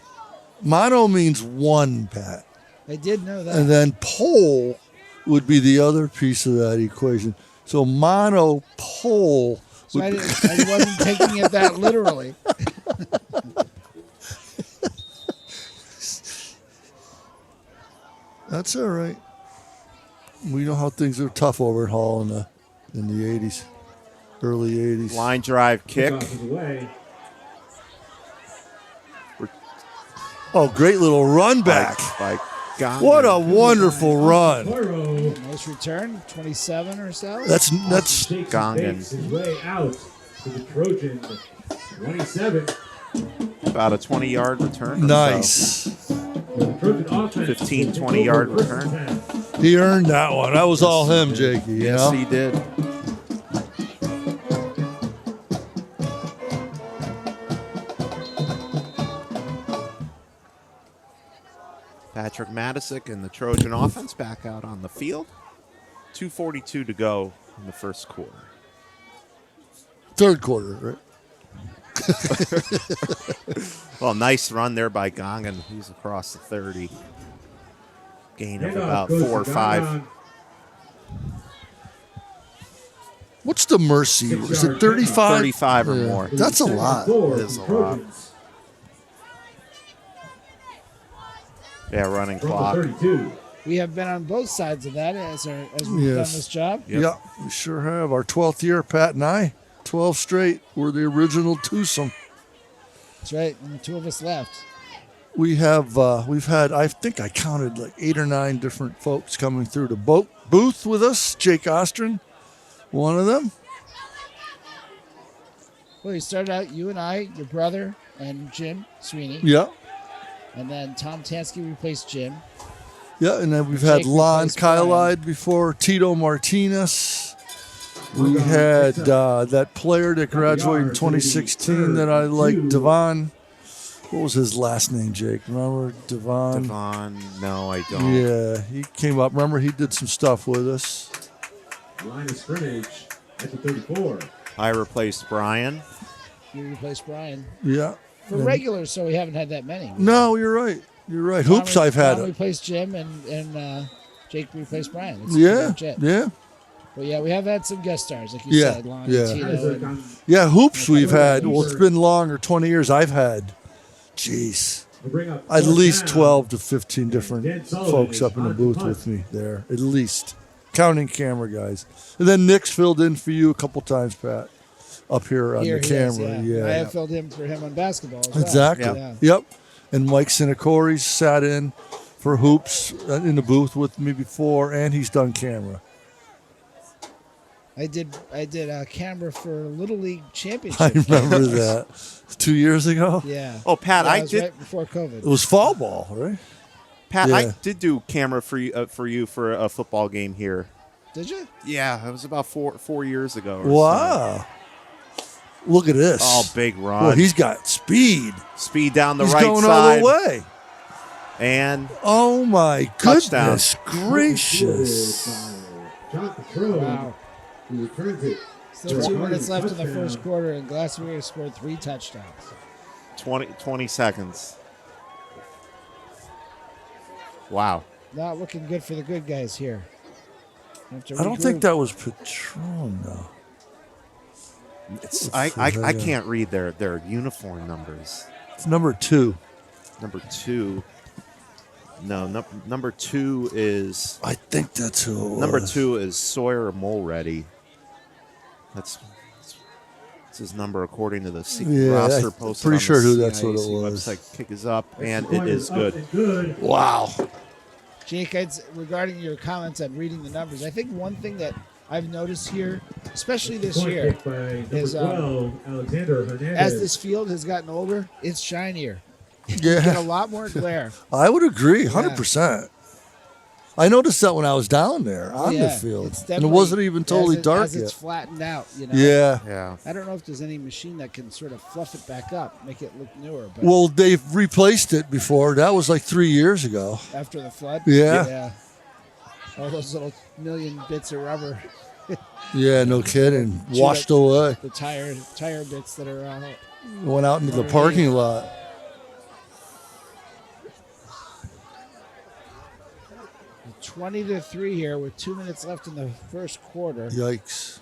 Mono means one, Pat, I did know that. and then pole would be the other piece of that equation. So mono pole. So I wasn't taking it that literally. That's all right. We know how things are tough over at Hall in the 80s, early 80s. Line drive kick. Kickoff is away. Oh, great little run back. By Gong. What a wonderful run. Toro Nice return, 27 or so. That's shakes and Gongan. bakes his way out to the Trojan 27. About a 20-yard return. or nice. The Trojan offense 15, will take 20-yard over first return. and 10. He earned that one. That was all him, Jakey. You Yes, know? he did. Patrick Matisic and the Trojan offense back out on the field. 2:42 to go in the first quarter. Third quarter, right? Well, nice run there by Gongan. He's across the 30. Gain of Handoff about goes 4 or to 5. Gongan. What's the mercy? Is it 35? 35 or Yeah. more. That's a Second lot. floor It is for a the lot. Trojans. Yeah, running From the clock. 32. We have been on both sides of that as we've Yes. done this job. Yep. Yeah, we sure have. Our 12th year, Pat and I, 12 straight. We're the original twosome. That's right. And 2 of us left. We've had, I think I counted like 8 or 9 different folks coming through the booth with us. Jake Ostrin, one of them. Well, you started out, you and I, your brother, and Jim Sweeney. Yeah. And then Tom Tansky replaced Jim. Yeah, and then we've had Jake Lon replaced Brian. Kylide before, Tito Martinez. We had that player that graduated in 2016 that I liked, Devon. What was his last name, Jake? Remember Devon? Devon, no, I don't. Yeah, he came up. Remember, he did some stuff with us. Line of scrimmage at the 34. I replaced Brian. You replaced Brian. Yeah. For regulars, so we haven't had that many. No, you're right. You're right. Hoops, I've had Tom it. replaced Jim, and Jake replaced Brian. That's Yeah, pretty much it. yeah, But yeah, we have had some guest stars, like you Yeah, said, Lonnie, yeah. Tito, and yeah. Hoops, we've had. Well, it's been longer. 20 years. I've had. Jeez, We'll bring up at fourth least down. 12 to 15 different Dan Sullivan folks is up in the on booth punt. with me there. At least, counting camera guys. And then Nick's filled in for you a couple times, Pat, up here on here the he is, camera. I Yeah, have filled in for him on basketball as well. exactly. Yeah. Yep. And Mike Sinacori's sat in for Hoops in the booth with me before, and he's done camera. I did a camera for Little League Championship. I remember that 2 years ago. Yeah. Oh, Pat, Yeah, I it was did. right before COVID. It was fall ball, right? Pat, Yeah. I did do camera for you for a football game here. Did you? Yeah, it was about four years ago. Or so. Wow. Look at this. Oh, big run. Well, he's got speed. Speed down the He's right going side. all the way. And Oh, my Touchdown. goodness gracious. Jonathan Trojans, Wow. who returns it. Still for a 2 minutes left in the touchdown. first quarter, and Glassberry scored 3 touchdowns. 20 seconds. Wow. Not looking good for the good guys here. Have to I don't think regroup. that was Patron, though. I can't read their uniform numbers. It's number 2. Number 2. No, number 2 is I think that's who it was. number 2 is Sawyer Mulready. That's his number according to the Yeah, roster I'm posted. pretty on sure the who that's what it CIAC was. Website. Kick is up, and Extra it point is up good. and good. Wow. Jake, regarding your comments on reading the numbers, I think one thing that I've noticed here, especially this Point year, kick by number is, 12, Alexander Hernandez. as this field has gotten older, it's shinier. You get a Yeah, lot more glare. I would agree, 100%. I noticed that when I was down there on the Yeah, field. it's And it definitely- wasn't even totally as dark as it's yet. flattened out. You know. Yeah. Yeah. I don't know if there's any machine that can sort of fluff it back up, make it look newer. But Well, they've replaced it before. That was like 3 years ago. after the flood, Yeah. yeah, all those little million bits of rubber, Yeah, no kidding. Shoot Washed up. away. the tire bits that are Went out into the parking lot. 20-3 here with 2 minutes left in the first quarter. Yikes.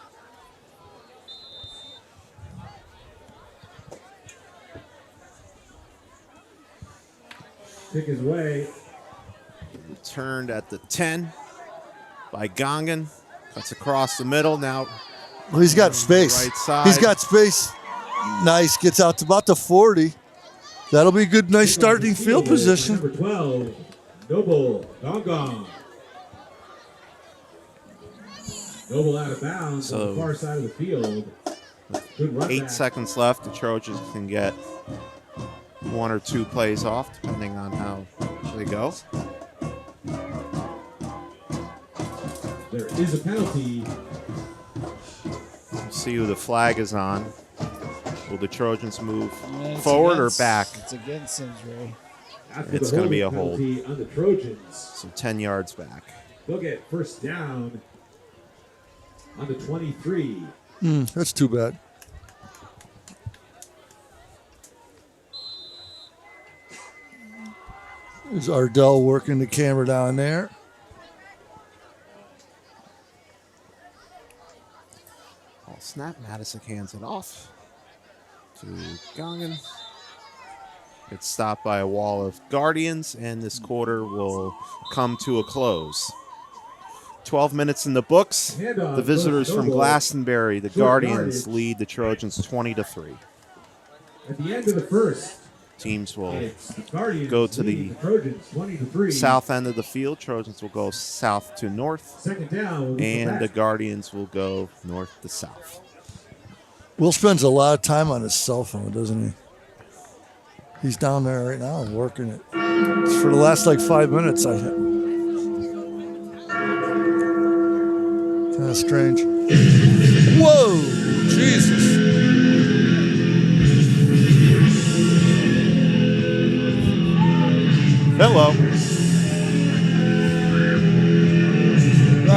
Kick his way. Returned at the 10 by Gongan. Cuts across the middle. Now Well, he's got space. Right side. He's got space. Nice. Gets out to about the 40. That'll be a good, nice starting field position. Number 12, Noble Gong. Noble out of bounds on the So- far side of the field. Good run 8 back. seconds left. The Trojans can get 1 or 2 plays off, depending on how they go. There is a penalty. See who the flag is on. Will the Trojans move And it's forward or against- back? It's against Simsbury. After It's the gonna be a holding penalty on the Trojans. So 10 yards back. They'll get first down on the 23. That's too bad. There's Ardell working the camera down there. Ball snap. Madison hands it off to Gongan. Gets stopped by a wall of Guardians, and this quarter will come to a close. 12 minutes in the books. Handoff The visitors goes from Noble. Glastonbury, the Short Guardians, yardage. lead the Trojans 20-3. At the end of the first, Teams will it's the Guardians go to leading the Trojans 20-3. south end of the field. Trojans will go south to north, Second down. and the Guardians will go north to south. Will spends a lot of time on his cell phone, doesn't he? He's down there right now working it. For the last like 5 minutes, kind of strange. Whoa, Jesus. Hello.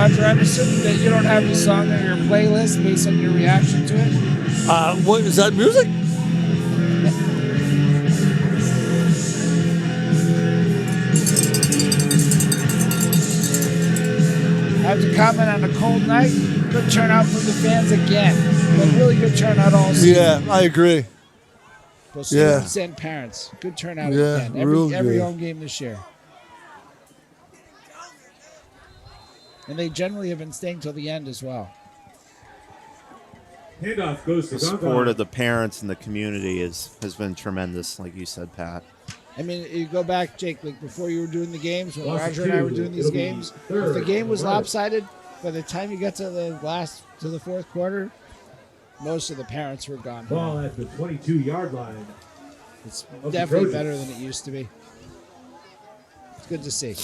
Roger, I'm assuming that you don't have the song on your playlist based on your reaction to it. What is that music? I have to comment on a cold night. Good turnout from the fans again. But really good turnout all season. Yeah, I agree. Both Yeah. students and parents. Good turnout Yeah, again. real Every good. home game this year. And they generally have been staying till the end as well. Handoff goes to The support Gongon. of the parents and the community has been tremendous, like you said, Pat. I mean, you go back, Jake, like before you were doing the games, when Lost Roger and I were two. doing these It'll be games, third if the game on was the right. lopsided, by the time you got to the fourth quarter, most of the parents were gone. Ball at the 22-yard line. It's of the definitely Trojans. better than it used to be. It's good to see.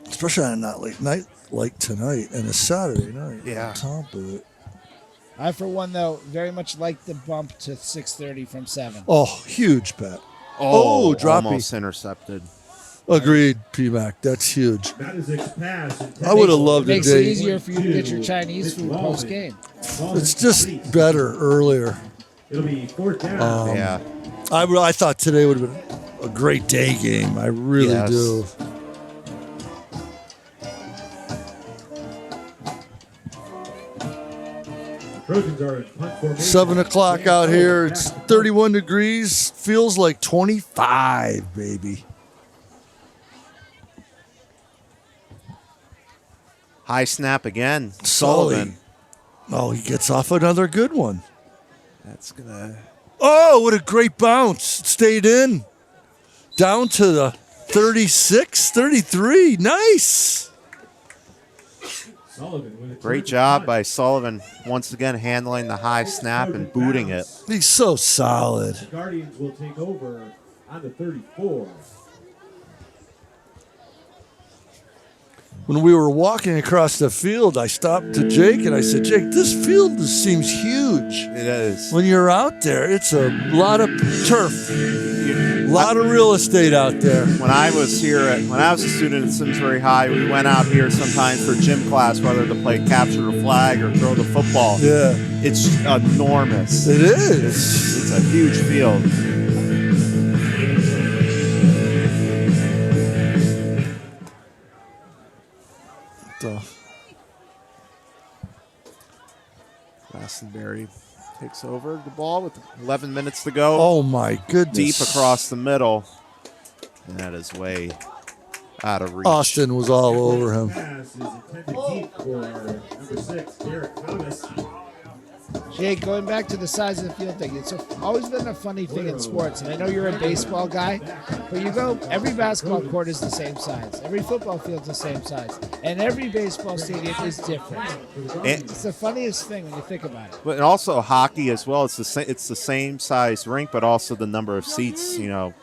Especially on a late night like tonight and a Saturday night. Yeah. On top of it. I, for one, though, very much like the bump to 6:30 from 7. Oh, huge, Pat. Oh, droppy. Almost intercepted. Agreed, PMAC. That's huge. Madison's pass. I would have loved It a makes it day. easier for you to get your Chinese food post game. It's just better earlier. It'll be fourth down. Yeah. I thought today would have been a great day game. I really Yes. do. Trojans are in punt formation. 7 o'clock out here. It's 31 degrees. Feels like 25, baby. High snap again. Sully. Sullivan. Oh, he gets off another good one. That's gonna. Oh, what a great bounce. It stayed in. Down to the 36, 33. Nice. Sullivan with a Great terrific job punt. by Sullivan. Once again, handling the high snap and booting it. He's so solid. The Guardians will take over on the 34. When we were walking across the field, I stopped to Jake and I said, Jake, this field seems huge. It is. When you're out there, it's a lot of turf, a lot of real estate out there. When I was when I was a student at Simsbury High, we went out here sometimes for gym class, whether to play capture the flag or throw the football. Yeah, It's enormous. it is. It's a huge field. So, Glastonbury takes over the ball with 11 minutes to go. oh my goodness. Deep across the middle. And that is way out of reach. Austin was all over him. Pass is intended deep for number 6, Derek Thomas. Jake, going back to the size of the field thing, it's always been a funny thing in sports. And I know you're a baseball guy, but you go, every basketball court is the same size. Every football field's the same size. And every baseball stadium is different. And, It's the funniest thing when you think about it. but also hockey as well. It's the same size rink, but also the number of seats. Well,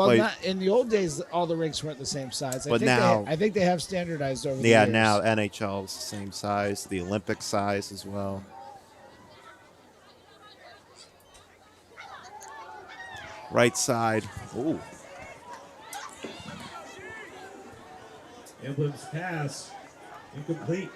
Like- not, in the old days, all the rinks weren't the same size. But now- I think they have standardized over the Yeah, years. now NHL is the same size, the Olympic size as well. Right side. Ooh. Emblem's pass incomplete.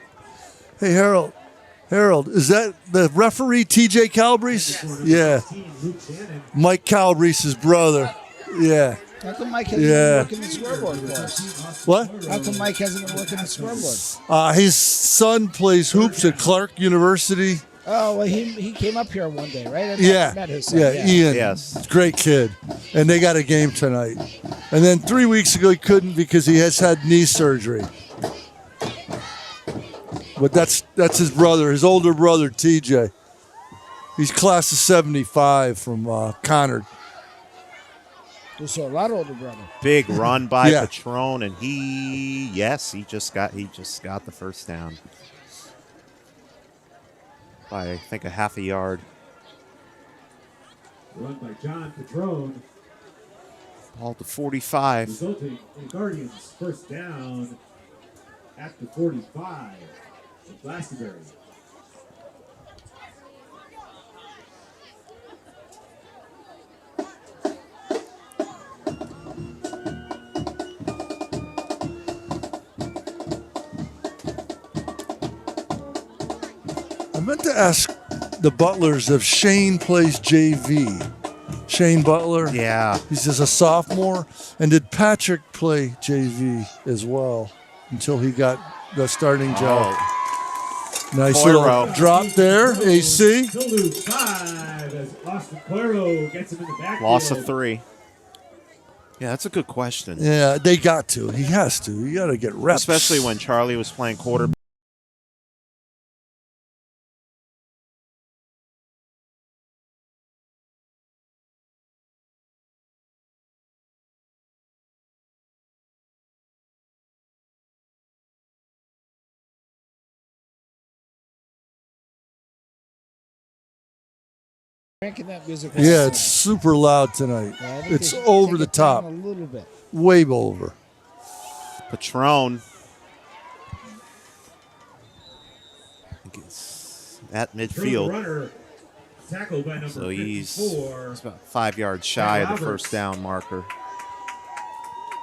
Hey, Harold, is that the referee, TJ Calabrese? For number Yeah, 16, Luke Shannon. Mike Calabrese's brother. Yeah. How come Mike hasn't Yeah. been working the scoreboard for us? What? How come Mike hasn't been working the scoreboard? His son plays hoops at Clark University. Oh, well, he came up here one day, right? I Yeah, met his son, yeah, Ian. Yes. Great kid. And they got a game tonight. And then 3 weeks ago, he couldn't because he has had knee surgery. But that's his brother, his older brother, TJ. He's class of 75 from Conard. So a lot older brother. Big run by Yeah. Patron, and he just got the first down by I think a half a yard. Run by John Petrone, Ball to 45. resulting in Guardians first down at the 45 of Glastonbury. meant to ask the Butlers if Shane plays JV. Shane Butler. Yeah. He's just a sophomore. And did Patrick play JV as well until he got the starting job? Nice Poirot. little drop there, AC. He'll lose 5 as Austin Poirot gets him in the backfield. Loss of 3. Yeah, that's a good question. Yeah, they got to. He has to. You got to get reps. Especially when Charlie was playing quarterback. Cranking that music. Yeah, it's super loud tonight. Yeah, I think It's they should over take the it down top. a little bit. Way over. Patron. I think it's at Through the midfield. runner, tackled by number So he's 54. about 5 yards shy of the Roberts. first down marker.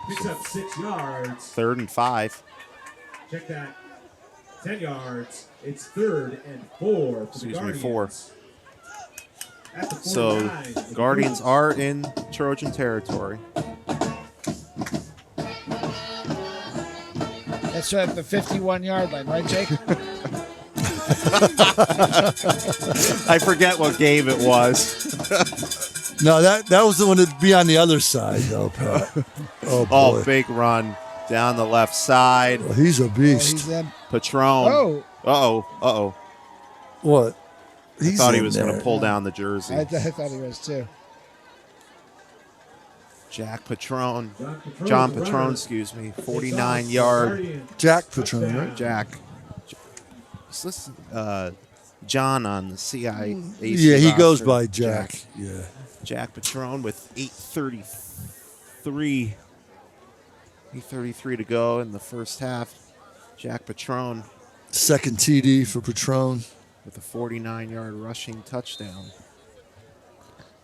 Picks up 6 yards. 3rd and 5. Check that. 10 yards. It's 3rd and 4 for Excuse the me, Guardians. 4. At the So 49, the Guardians are in Trojan territory. That's right at the 51-yard line, right, Jake? I forget what game it was. No, that was the one that'd be on the other side, though, Pat. Oh, boy. Oh, big run down the left side. Well, he's a Oh, beast. he's in. Patron. Oh, Uh-oh. What? I He's thought he in was going there. to pull down the jersey. I thought he was too. Jack Patron. Patron, John the Patron, runner. excuse me. Takes off 49-yard. Guardians. Jack Patron, Touchdown. right? Jack. Just listen, John on the CIA. Yeah, he goes roster. by Jack. Yeah. Jack Patron with 8:33 to go in the first half. Jack Patron Second TD for Patron. with a 49-yard rushing touchdown.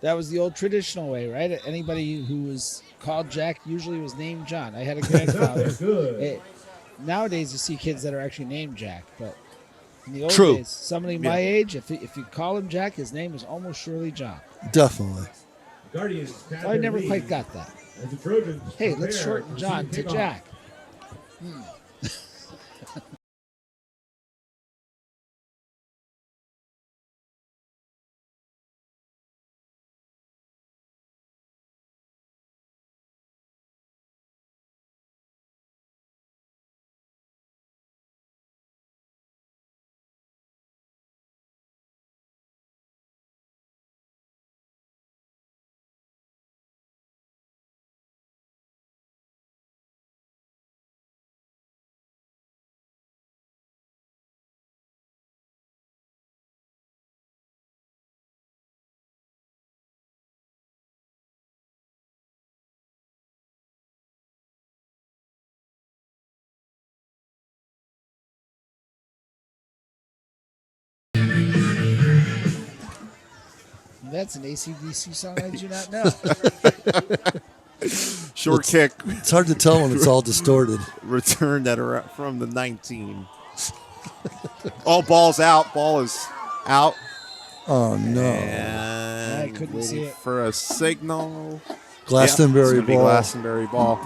That was the old traditional way, right? Anybody who was called Jack usually was named John. I had a grandfather. Good. Nowadays, you see kids that are actually named Jack, but in the old True. days, somebody my age, if you call him Jack, his name is almost surely John. Definitely. Guardians pad I their never lead quite got that. as the Trojans Hey, let's prepare shorten for John team to kickoff. Jack. That's an AC/DC song I do not know. Short kick It's hard to tell when it's all distorted. returned at around from the 19. Oh, ball's out. Ball is out. Oh, no. And I couldn't see waiting it. for a signal. Glastonbury It's gonna be ball. Glastonbury ball.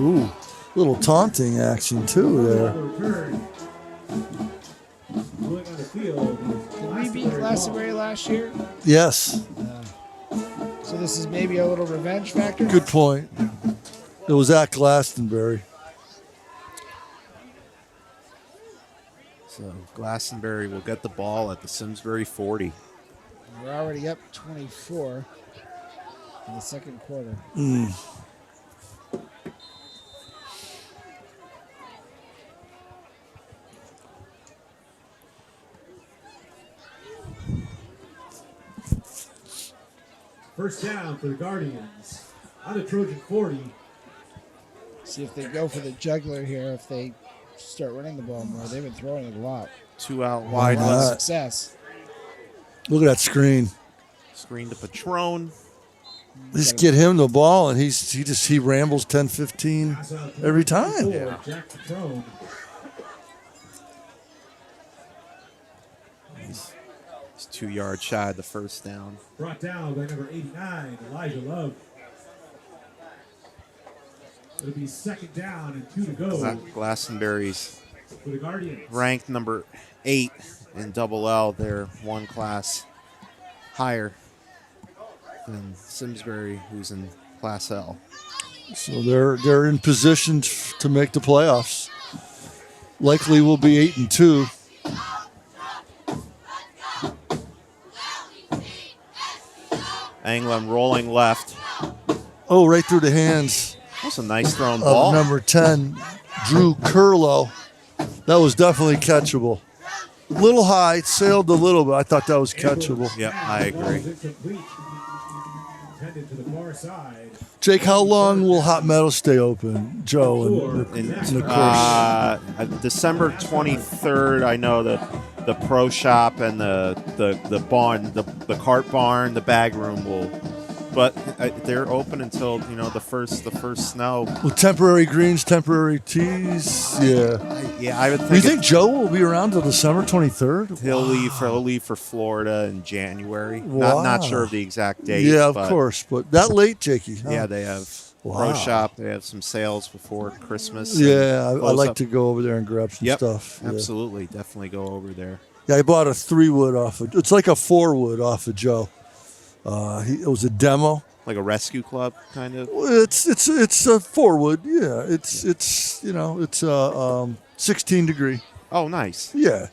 Ooh, little taunting action, too, there. The return. Going on the field is Did we beat Glastonbury last year? Yes. So this is maybe a little revenge factor? Good point. It was at Glastonbury. So Glastonbury will get the ball at the Simsbury 40. We're already up 24 in the second quarter. First down for the Guardians on the Trojan 40. See if they go for the juggler here, if they start running the ball more. They've been throwing it a lot. 2 out A wide. lot of not? success. Look at that screen. Screen to Patron. Just get him the ball, and he rambles 10, 15 Pass out to every number time. 54, Jack Patron. He's 2 yards shy of the first down. Brought down by number 89, Elijah Love. It'll be second down and 2 to go Glastonbury's for the Guardians. ranked number 8 in double L. They're one class higher than Simsbury, who's in class L. So they're in position to make the playoffs. Likely will be 8-2. Anglem rolling left. Oh, right through the hands That's a nice thrown of ball. number 10, Drew Curlow. That was definitely catchable. Little high, sailed a little, but I thought that was catchable. Yep, I agree. Intended to the far side. Jake, how long will Hot Meadow stay open, Joe, in the course? December 23rd, I know the pro shop and the barn, the cart barn, the bag room will, but they're open until the first snow. With temporary greens, temporary tees, yeah. Yeah, I would Do you think think Joe will be around till December 23rd? he'll leave for Florida in January. Wow. Not sure of the exact date. Yeah, of but course, but that late, Jakey. Huh? Yeah, they have Wow. pro shop. They have some sales before Christmas. Yeah, I Close like up. to go over there and grab some Yep, stuff. Yeah. absolutely, definitely go over there. Yeah, I bought a 3-wood off of. It's like a 4-wood off of Joe. It was a demo. Like a rescue club, kind of. Well, it's a 4-wood. Yeah, it's 16 degree. Oh, nice. Yeah.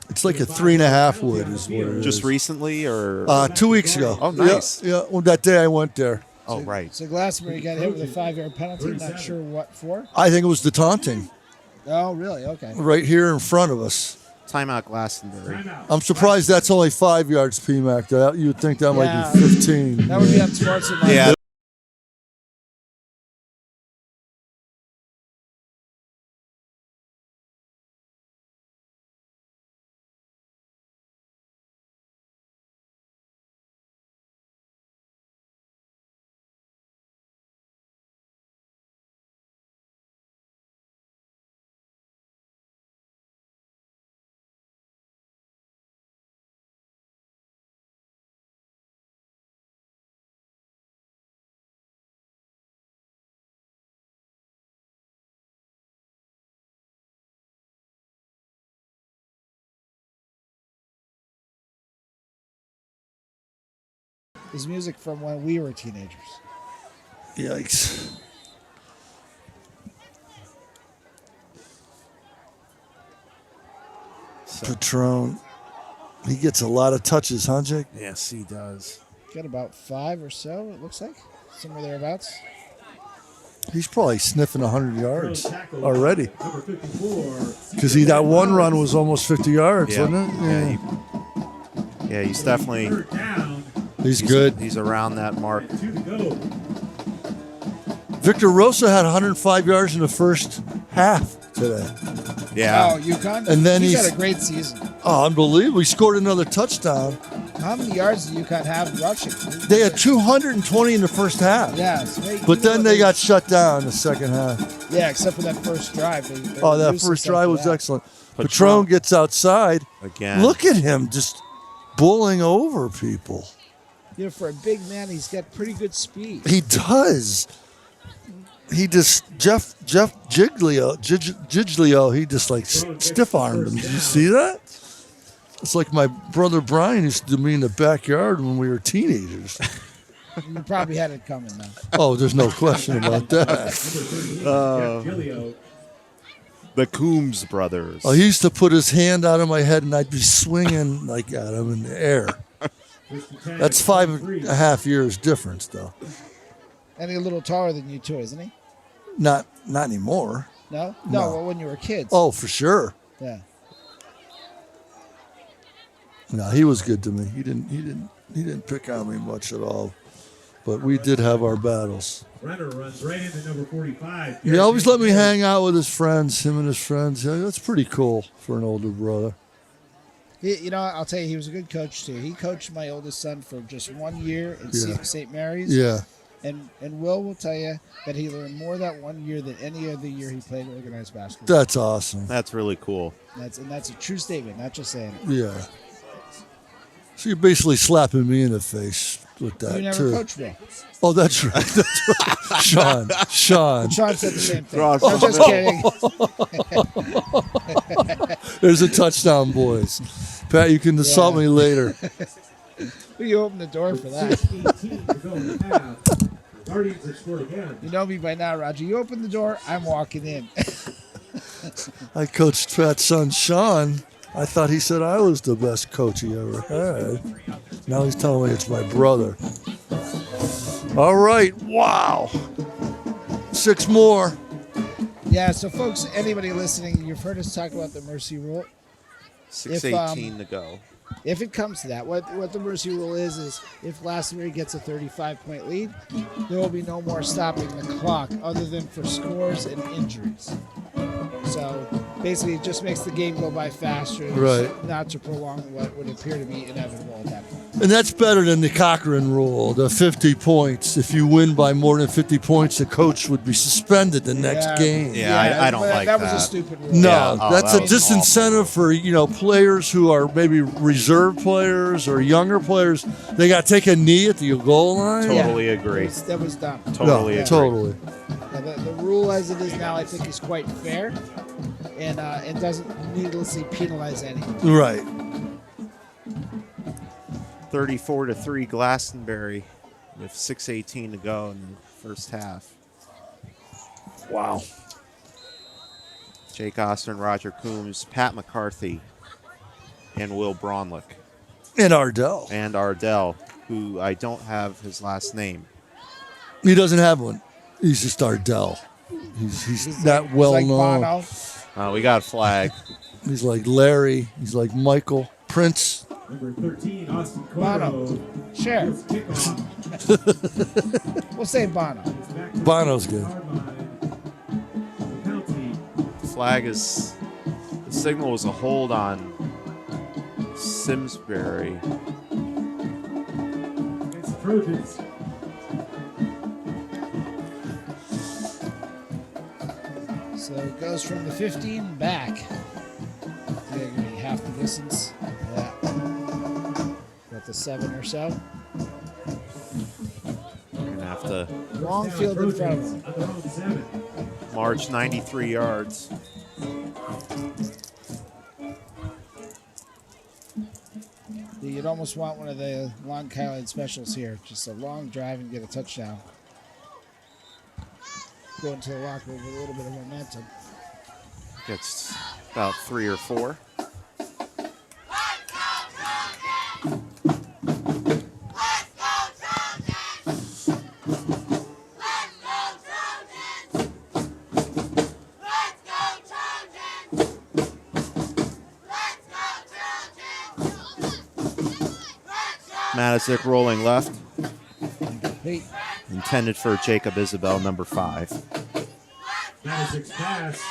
It's like a 3.5 wood is what it Just is. recently, or 2 weeks ago. Oh, nice. Yeah, well, that day I went there. oh, right. So Glastonbury got hit with a 5-yard penalty. Not sure what for. I think it was the taunting Oh, really? Okay. right here in front of us. Timeout, Glastonbury. I'm surprised that's only 5 yards, PMAC. You would think that might Yeah. be 15. That would be unsportsmanlike. Yeah. Is music from when we were teenagers. Yikes. Patron. He gets a lot of touches, huh, Jake? Yes, he does. Got about 5 or so, it looks like. Somewhere thereabouts. He's probably sniffing 100 yards Tackle already. Number 54. Because that one run was almost 50 yards, wasn't it? Yeah, he's definitely Third down. He's good. He's around that mark. 2 to go. Victor Rosa had 105 yards in the first half today. Yeah. Oh, UConn? And then he's he's- had a great season. Oh, unbelievable. He scored another touchdown. How many yards did UConn have rushing? They had 220 in the first half. Yeah. So But then they got shut down in the second half. Yeah, except for that first drive. They Oh, that used first some drive for was that. excellent. Patron. Patron gets outside. Again. Look at him just bullying over people. You know, for a big man, he's got pretty good speed. He does. He just Jeff Giglio, he just like stiff armed him. Did you see that? It's like my brother Brian used to do me in the backyard when we were teenagers. You probably had it coming, though. Oh, there's no question about that. Number 38. Jeff Gilio. The Coombs brothers. Oh, he used to put his hand out of my head and I'd be swinging like at him in the air. First and 10, That's 5.5 years difference, though. And he's a little taller than you, too, isn't he? Not anymore. No? No. No, well, when you were kids. Oh, for sure. Yeah. No, he was good to me. He didn't pick on me much at all. But we did have our battles. Renner runs right into number 45. He always let me hang out with his friends, him and his friends. Yeah, that's pretty cool for an older brother. You know, I'll tell you, he was a good coach, too. He coached my oldest son for just 1 year at Yeah. St. Mary's. Yeah. And Will tell you that he learned more that 1 year than any other year he played organized basketball. That's awesome. That's really cool. That's a true statement, not just saying it. Yeah. So you're basically slapping me in the face with that You never too. coached me. Oh, that's right. That's right. Sean. Sean said the same thing. Cross I'm the just kidding. There's a touchdown, boys. Pat, you can assault me later. Well, you opened the door for that. 6:18 to go in the half. The Guardians have scored again. You know me by now, Roger. You open the door, I'm walking in. I coached Pat's son, Sean. I thought he said I was the best coach he ever had. Now he's telling me it's my brother. All right. Wow. 6 more. Yeah, so folks, anybody listening, you've heard us talk about the mercy rule. 6:18 to go. If it comes to that, what the mercy rule is if Glastonbury gets a 35-point lead, there will be no more stopping the clock other than for scores and injuries. So basically, it just makes the game go by faster, Right. not to prolong what would appear to be inevitable at that point. And that's better than the Cochran rule, the 50 points. If you win by more than 50 points, the coach would be suspended the next game. Yeah, I don't but like that. that. Was a stupid rule. No, Yeah, that's that a was disincentive for players who are maybe reserve players or younger players. They got to take a knee at the goal line. Totally agree. That was dumb. Totally No, agree. totally. The rule as it is now, I think, is quite fair, and it doesn't needlessly penalize anyone. Right. 34-3 Glastonbury with 6:18 to go in the first half. Wow. Jake Oster, Roger Coombs, Pat McCarthy, and Will Braunlick. And Ardell. And Ardell, who I don't have his last name. He doesn't have one. He's just Ardell. He's not well like known. Bono. We got a flag. He's like Larry. He's like Michael Prince. Number 13, Austin Bono. Coro. Sure. Kickoff. We'll say Bono. It's back to the Bono's good. hardline. Penalty. Flag is the signal was a hold on Simsbury. Against the Trojans. So it goes from the 15 back. They're going to be half the distance. Yeah. Got the 7 or so. We're gonna have to Long Down field in front of Trojans them. on their own 7. march 93 yards. You'd almost want one of the Long Island specials here. Just a long drive and get a touchdown. Go into the locker room with a little bit of momentum. Gets about 3 or 4. Matisic rolling left, Hey, intended for Jacob Isabel, number 5. 96 pass.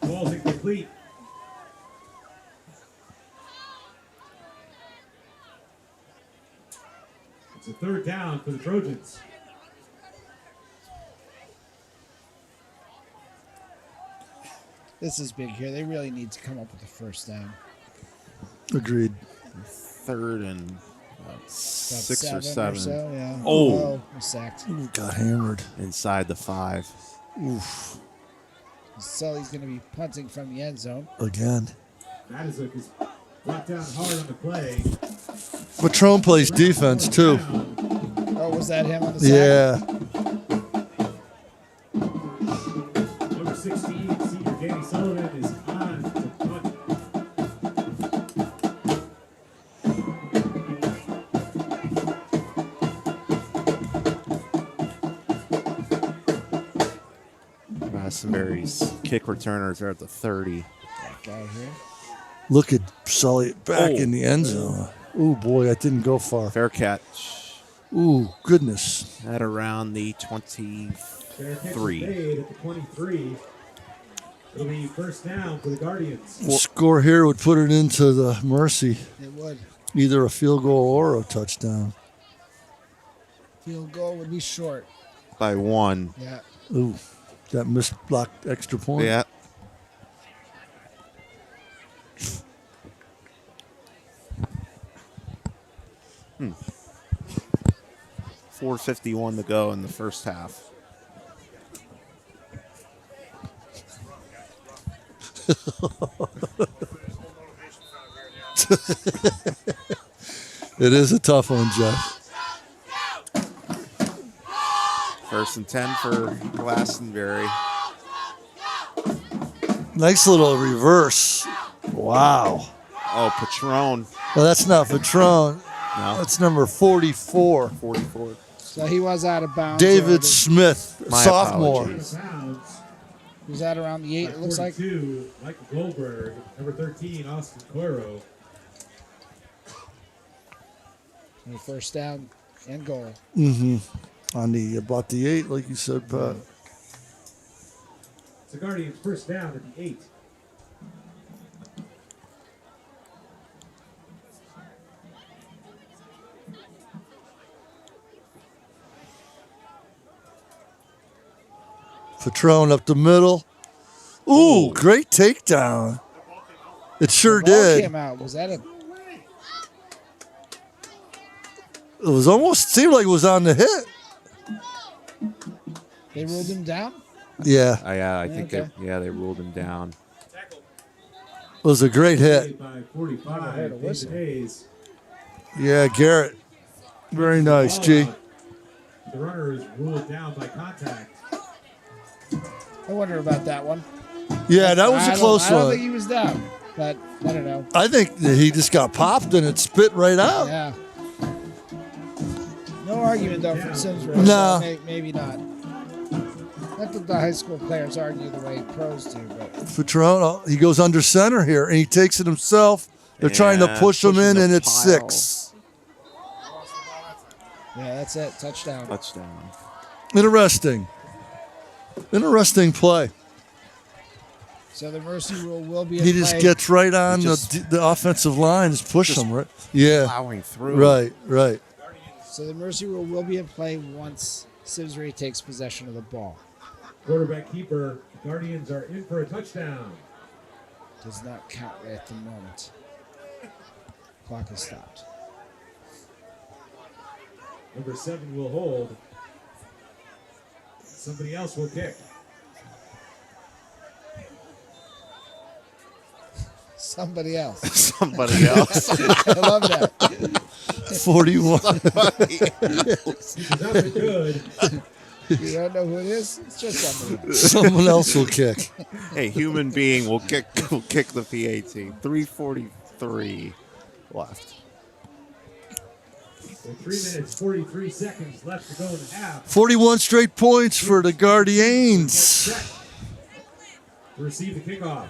Ball's incomplete. It's a 3rd down for the Trojans. this is big here. They really need to come up with a first down. Agreed. 3rd and About 6 or 7 7. so, yeah. Oh. We're sacked. Got hammered. Inside the 5. Oof. Sully's going to be punting from the end zone. Again. Matisic is brought down hard on the play. Patron plays defense, too. Oh, was that him on the sack? Yeah. Number 16, senior Danny Sullivan is on to punt. Glastonbury's kick returners are at the 30. That guy here. Look at Sully back Oh. in the end zone. Ooh, boy, that didn't go far. Fair catch Ooh, goodness. at around the 20. Fair catch is 3. made at the 23. It'll be first down for the Guardians. The score here would put it into the Mercy, It would. either a field goal or a touchdown. Field goal would be short. By 1. Yeah. Ooh, that missed blocked extra point. Yeah. 4:51 to go in the first half. It is a tough one, Jeff. First and 10 for Glastonbury. Nice little reverse. Wow. Oh, Patron. Well, that's not Patron. No. That's number 44. 44. So he was out of bounds. David or Smith, My sophomore. apologies. was that around the 8, it looks like? 42, Michael Goldberg. Number 13, Austin Coiro. And first down and goal. On the about the 8, like you said, Pat. It's the Guardians' first down at the 8. Patron up the middle. Ooh, great takedown. It sure The ball did. came out. Was that a? It was almost seemed like it was on the hit. They ruled him down. Yeah, Yeah, I think Okay. they ruled him down. it was a great hit. Saved by 45, heard a David whistle. Hayes. Yeah, Garrett. Very nice, G. The runner is ruled down by contact. I wonder about that one. Yeah, that was a close I don't think one. he was down, but I don't know. I think that he just got popped and it spit right out. Yeah. No argument though from Simsbury. No. So maybe not. Not that the high school players argue the way pros do, but Patron, he goes under center here and he takes it himself. They're trying to And push him in pushing the and it's pile. 6. yeah, that's it. Touchdown. Touchdown. Interesting. Interesting play. So the mercy rule will be in He just play. gets right on He just- the offensive line, just push just him, right? Yeah, Plowing through. right. So the mercy rule will be in play once Simsbury takes possession of the ball. Quarterback keeper, Guardians are in for a touchdown. Does not count right at the moment. Clock is stopped. Number 7 will hold. Somebody else will kick. Somebody else. Somebody else. I love that. 41. This is up and good. You don't know who it is? It's just somebody else. Someone else will kick. A human being will kick the PAT. 3:43 left. So 3 minutes, 43 seconds left to go in the half. 41 straight points for the Guardians. Set to receive the kickoff.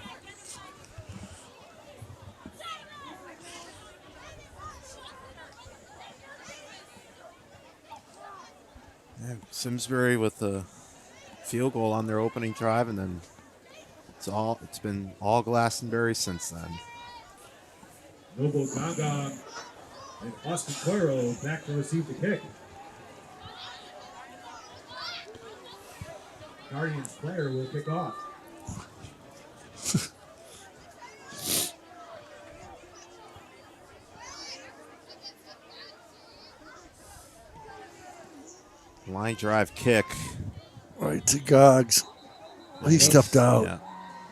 Yeah, Simsbury with a field goal on their opening drive, and then it's been all Glastonbury since then. Noble Gongong and Austin Coiro back to receive the kick. Guardians player will kick off. Line drive kick. Right to Goggs. He stepped out. Yeah.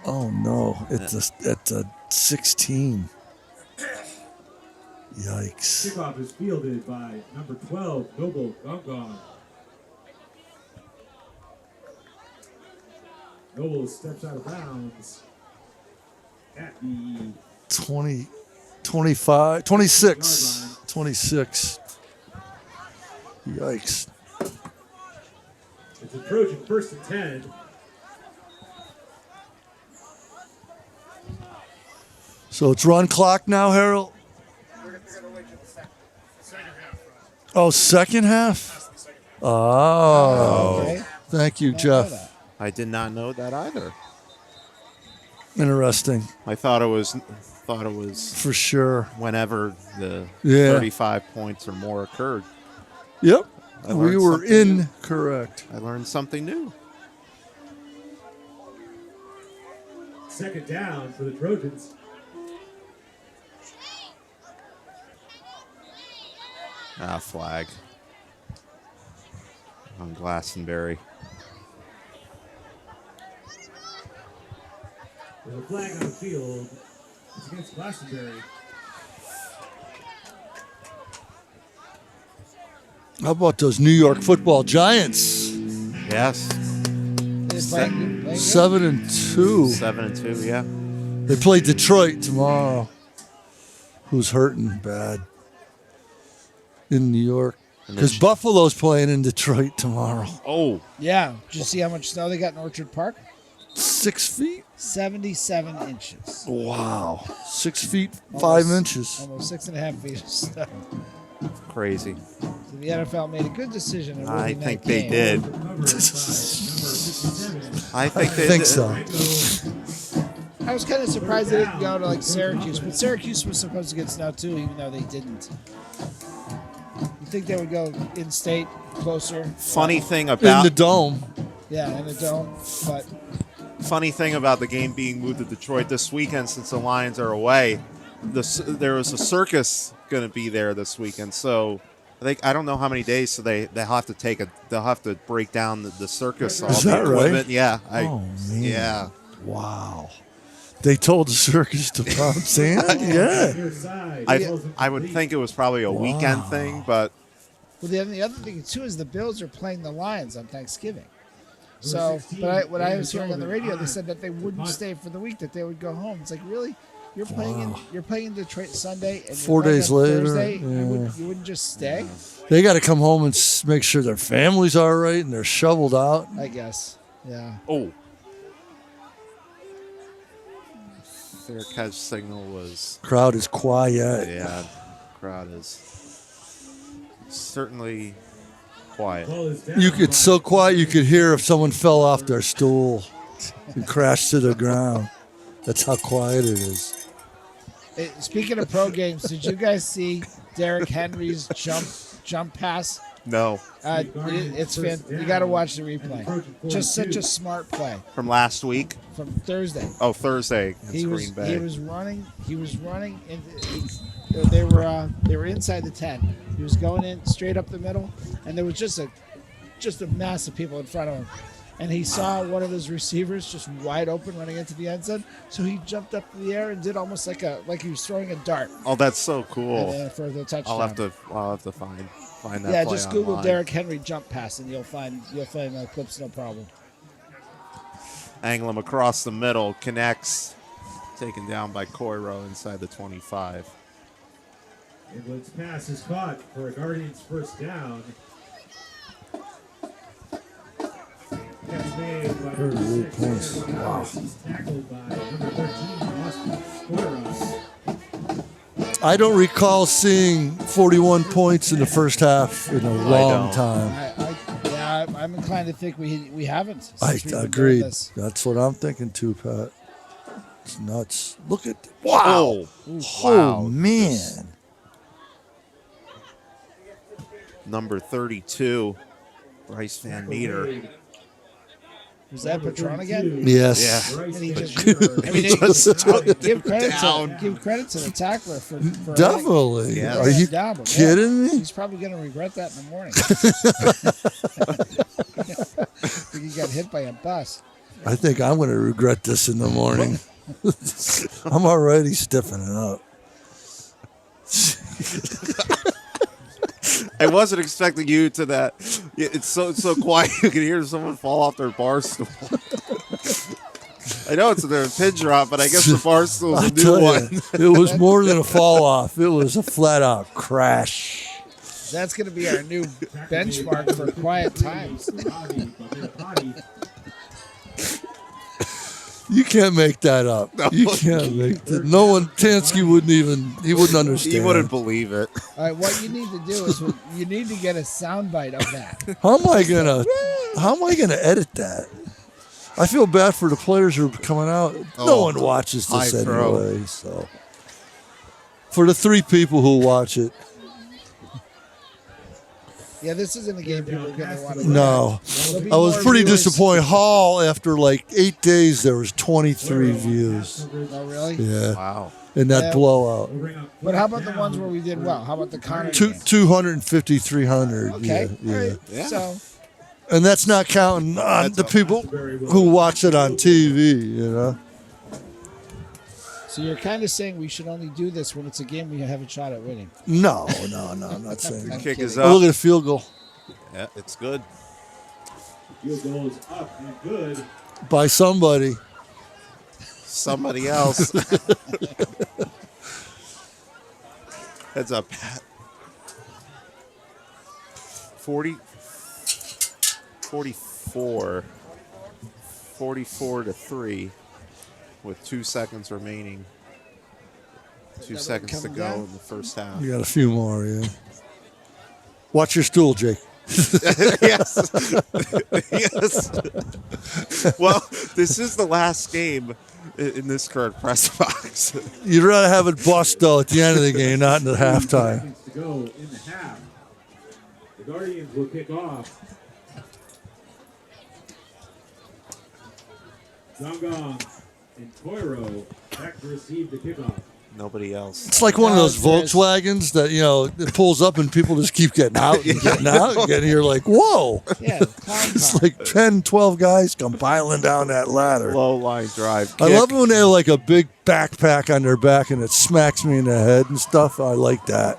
Oh no, it's a 16. Yikes. Kickoff is fielded by number 12, Noble Gongong. Noble steps out of bounds at the 20, 25, 26. 26. Yikes. it's a Trojan first and 10. So it's run clock now, Harold? Oh, second half? Oh. Okay. Thank you, Don't know Jeff. that. I did not know that either. Interesting. I thought it was For sure. whenever the Yeah. 35 points or more occurred. Yep. I We learned were something new. incorrect. I learned something new. Second down for the Trojans. Flag on Glastonbury. There's a flag on the field. It's against Glastonbury. How about those New York Football Giants? Yes. They playing good? 7-2. 7-2, yeah. They play Detroit tomorrow. Who's hurting bad in New York? Because Buffalo's playing in Detroit tomorrow. Oh, Yeah. Did you see how much snow they got in Orchard Park? 6 feet? 77 inches. Wow. 6 feet, 5 Almost- inches. Almost 6.5 feet of snow. crazy. So the NFL made a good decision. In I moving that think they game. did. Covered by number 57. I think they think did. so. I was kind of surprised they didn't go to like Syracuse, but Syracuse was supposed to get snow too, even though they didn't. You think they would go in-state, closer? Funny thing In about the dome. Yeah, in the dome. But funny thing about the game being moved to Detroit this weekend, since the Lions are away, there was a circus going to be there this weekend. So I don't know how many days. So they'll have to break down the circus. All Is the that right? equipment. Yeah. Oh, man. Yeah. Wow. They told the circus to pound sand? Yeah. Near side. I would think it was probably a weekend thing, but well, the other thing too is the Bills are playing the Lions on Thanksgiving. So, but what I was hearing on the radio, they said that they wouldn't stay for the week; that they would go home. It's like, really, you're playing in Detroit Sunday, and you're 4 playing days on later, Thursday, yeah. you wouldn't just stay? They got to come home and make sure their family's all right and they're shoveled out. I guess. Yeah. oh, fair catch signal was Crowd is quiet. crowd is certainly quiet. Ball is down It's so quiet you could hear if someone fell off their stool and crashed to the ground. That's how quiet it is. Speaking of pro games, did you guys see Derrick Henry's jump pass? No, It's you got to watch the replay. Just such a smart play from last week. from Thursday. Oh, Thursday against He Green Bay. was running. They were inside the 10. He was going in straight up the middle, and there was just a mass of people in front of him. And he saw one of his receivers just wide open running into the end zone. So he jumped up in the air and did almost like he was throwing a dart Oh, that's so cool. for the touchdown. I'll have to find that. Yeah, play just Google online. Derrick Henry jump pass, and you'll find the clips, no problem. Anglem across the middle, connects, taken down by Coiro inside the 25. England's pass is caught for a Guardians first down. Catch made by number 6. Wow. He's tackled by number 13, Austin Scoros. I don't recall seeing 41 points in the first half in a long don't. time. I'm inclined to think we haven't. since I we've been doing agreed. this. That's what I'm thinking too, Pat. It's nuts. Look at Wow. Oh man. Number 32, Bryce Van Meter. Was that Patron again? Yes. Yeah. And he just, Just give credit down. to the tackler for Definitely. Yeah. Are you down, but kidding me? He's probably going to regret that in the morning. He got hit by a bus. I think I'm going to regret this in the morning. I'm already stiffening up. I wasn't expecting you to that. It's so quiet. You can hear someone fall off their bar stool. I know it's a pin drop, but I guess the bar stool's I'll a new tell one. you, it was more than a fall off. It was a flat out crash. That's going to be our new benchmark for quiet times. You can't make that up. You can't make that. No one, Tansky wouldn't understand. He wouldn't believe it. All right, what you need to do is you need to get a soundbite of that. How am I gonna edit that? I feel bad for the players who are coming out. No one watches this high throw. anyway. So, for the 3 people who watch it, Yeah, this isn't a game people are going to want to no, I was pretty disappointed. Hall, after like 8 days, there was 23 views. Oh, really? Yeah, Wow. in that Yeah. blowout. But how about the ones where we did well? How about the Connor Two, game? 250, 300. Okay. Yeah, All yeah. right. Yeah. So And that's not counting on the people who watch it on TV, you know. you're kind of saying we should only do this when it's a game we have a shot at winning. No, I'm not saying that. Kick is Oh, up. look at the field goal Yeah, it's good. Field goal is up and good. by somebody. Somebody else. Heads up, Pat. 44 to 3 with 2 seconds remaining. 2 seconds to coming go down? in the first half. You got a few more, yeah. Watch your stool, Jake. Yes. Yes. Well, this is the last game in this current press box. You'd rather have it bust, though, at the end of the game, not in the halftime. Seconds to go in the half. The Guardians will kick off. Gong and Toiro back to receive the kickoff. Nobody else. It's like one of those There's- Volkswagens that, it pulls up and people just keep getting out and getting out and getting. You're like, whoa. Yeah, clown It's car. like 10, 12 guys come piling down that ladder. Low line drive. I kick. love it when they have like a big backpack on their back and it smacks me in the head and stuff. I like that.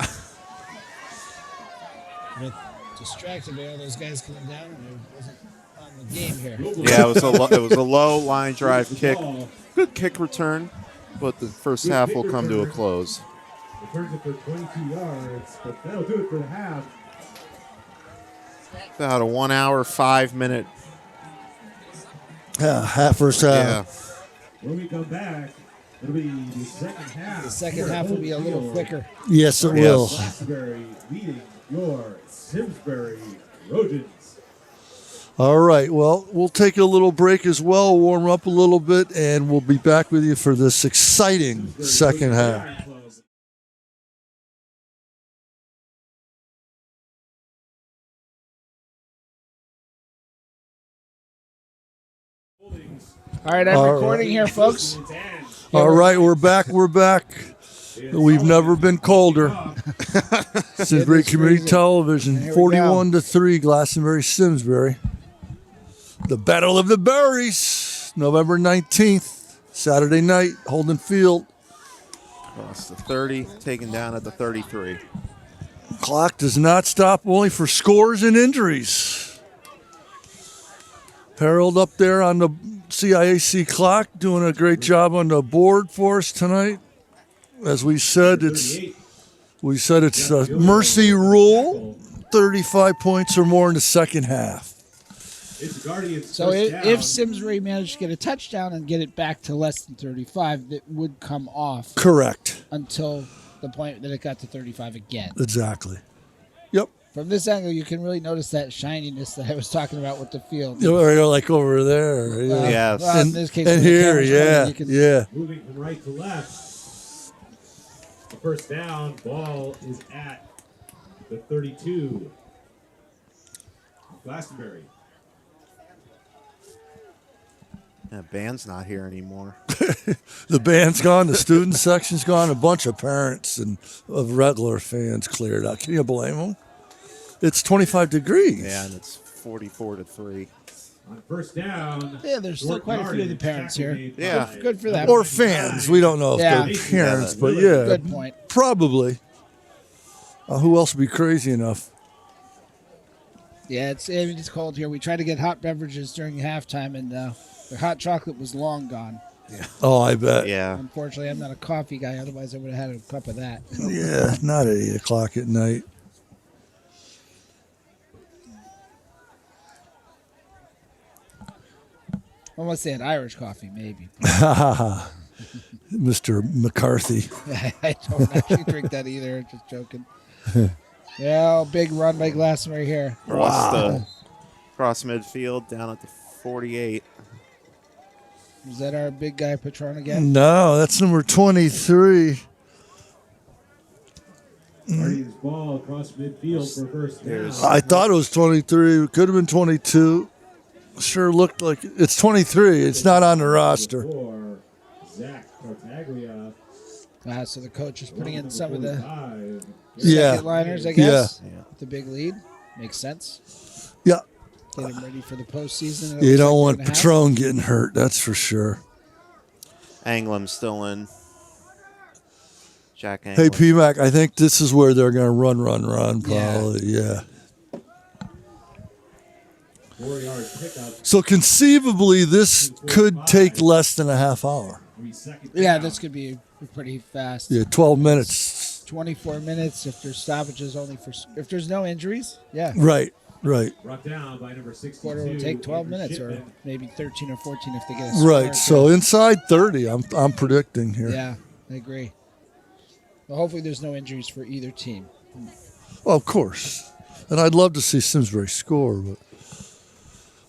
Distracted by all those guys coming down, and it wasn't on the game here. Yeah, it was a low line drive kick. Good kick return, but the first half will come to a close. Returns it for 22 yards, but that'll do it for the half. About a 1 hour, 5 minute. Yeah, first Yeah. half. When we come back, it'll be the second half. The second half will be a little quicker. Yes, it Yes. will. Simsbury leading your Simsbury Trojans. All right. Well, we'll take a little break as well, warm up a little bit, and we'll be back with you for this exciting second half. All right, I'm All recording here, folks. All right, we're back. We're back. We've never been colder. Simsbury Community Television, Here we 41 to 3, Glastonbury, Simsbury. The Battle of the Berries, November 19th, Saturday night, Holden Field. Across the 30, taken down at the 33. Clock does not stop, only for scores and injuries. Harold up there on the CIAC clock, doing a great job on the board for us tonight. As we said, it's a mercy rule, 35 points or more in the second half. It's the Guardians. So first if down. Simsbury managed to get a touchdown and get it back to less than 35, that would come off Correct. until the point that it got to 35 again. Exactly. Yep. From this angle, you can really notice that shininess that I was talking about with the field. You're like over there. Yeah. Yes. Well, in And, this case, and when the here, camera's yeah, running, you can- yeah. Moving from right to left. The first down, ball is at the 32. Glastonbury. Yeah, band's not here anymore. The band's gone, the student section's gone, a bunch of parents and of regular fans cleared out. Can you blame them? It's 25 degrees. Yeah, and it's 44 to 3. On first down. Yeah, there's still short quite a few of the yardage, parents tackle here. made Yeah. by Good for them. Or fans. We don't know if Yeah. they're parents, but yeah. Good point. Probably. Who else would be crazy enough? Yeah, it's cold here. We tried to get hot beverages during halftime, and the hot chocolate was long gone. Oh, I bet. Yeah. Unfortunately, I'm not a coffee guy. Otherwise, I would have had a cup of that. Yeah, not at 8 o'clock at night. Unless they had Irish coffee, maybe. Mr. McCarthy. I don't actually drink that either. Just joking. Yeah, big run by Glastonbury here. Cross midfield down at the 48. Is that our big guy Patron again? No, that's number 23. Guardians ball across midfield for first down. I thought it was 23. It could have been 22. Sure looked like it's 23. It's not on the roster. For Zach Tartaglia. So the coach is putting in some of the Yeah. second liners, I guess. With the big lead. Makes sense. Yeah. Get him ready for the postseason. You don't want Patron getting hurt, that's for sure. Anglim's still in. Jack Anglim. Hey, PMAC, I think this is where they're going to run, probably. Yeah. 4-yard pickup. So conceivably, this could take less than a half hour. Yeah, this could be pretty fast. Yeah, 12 minutes. 24 minutes if there's stoppages only for if there's no injuries. Yeah. Right. Brought down by number 62. Quarter will take 12 minutes or maybe 13 or 14 if they get a Right. score. So inside 30, I'm predicting here. Yeah, I agree. Well, hopefully there's no injuries for either team. Well, of course. And I'd love to see Simsbury score, but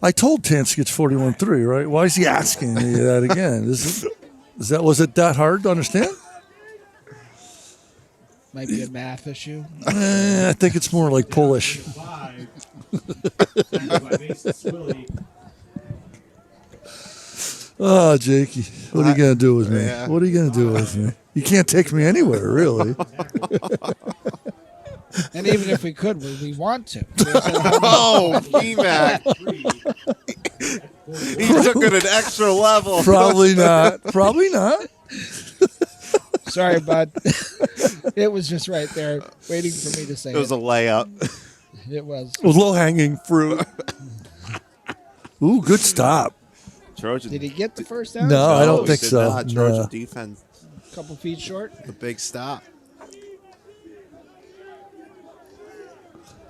I told Tansky it's 41-3, right? Why is he asking me that again? Was it that hard to understand? Might be a math issue. I think it's more like Polish. Oh, Jakey, what are you going to do with me? Yeah. What are you going to do with me? You can't take me anywhere, really. And even if we could, would we want to? Oh, PMAC. He took it an extra level. Probably not. Sorry, bud. It was just right there, waiting for me to say It was a layup. It was. It was low-hanging fruit. Ooh, good stop. Trojan. Did he get the first down? No, I don't he think did so. not. Trojan No. defense. A couple feet short. The big stop.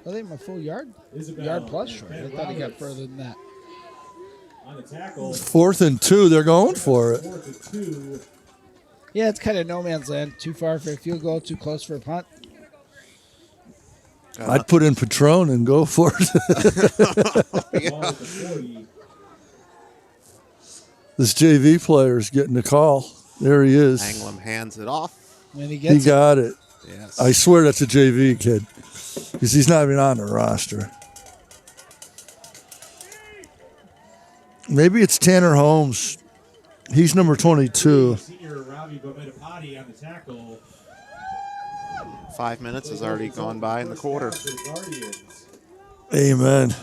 I think a full yard. Isabel Yard plus and short. Ben I thought he got Roberts further than that. on the tackle. 4th and 2, they're going for it. 4th and 2. Yeah, it's kind of no man's land. Too far for a field goal, too close for a punt. I'd put in Patron and go for it. Ball at the 40. This JV player is getting the call. There he is. Anglim hands it off. And he He gets it. got it. Yes. I swear that's a JV kid because he's not even on the roster. Maybe it's Tanner Holmes. He's number 22. Senior Ravi Gomedapati on the tackle. 5 minutes has already gone by in the quarter. For the Guardians. Amen.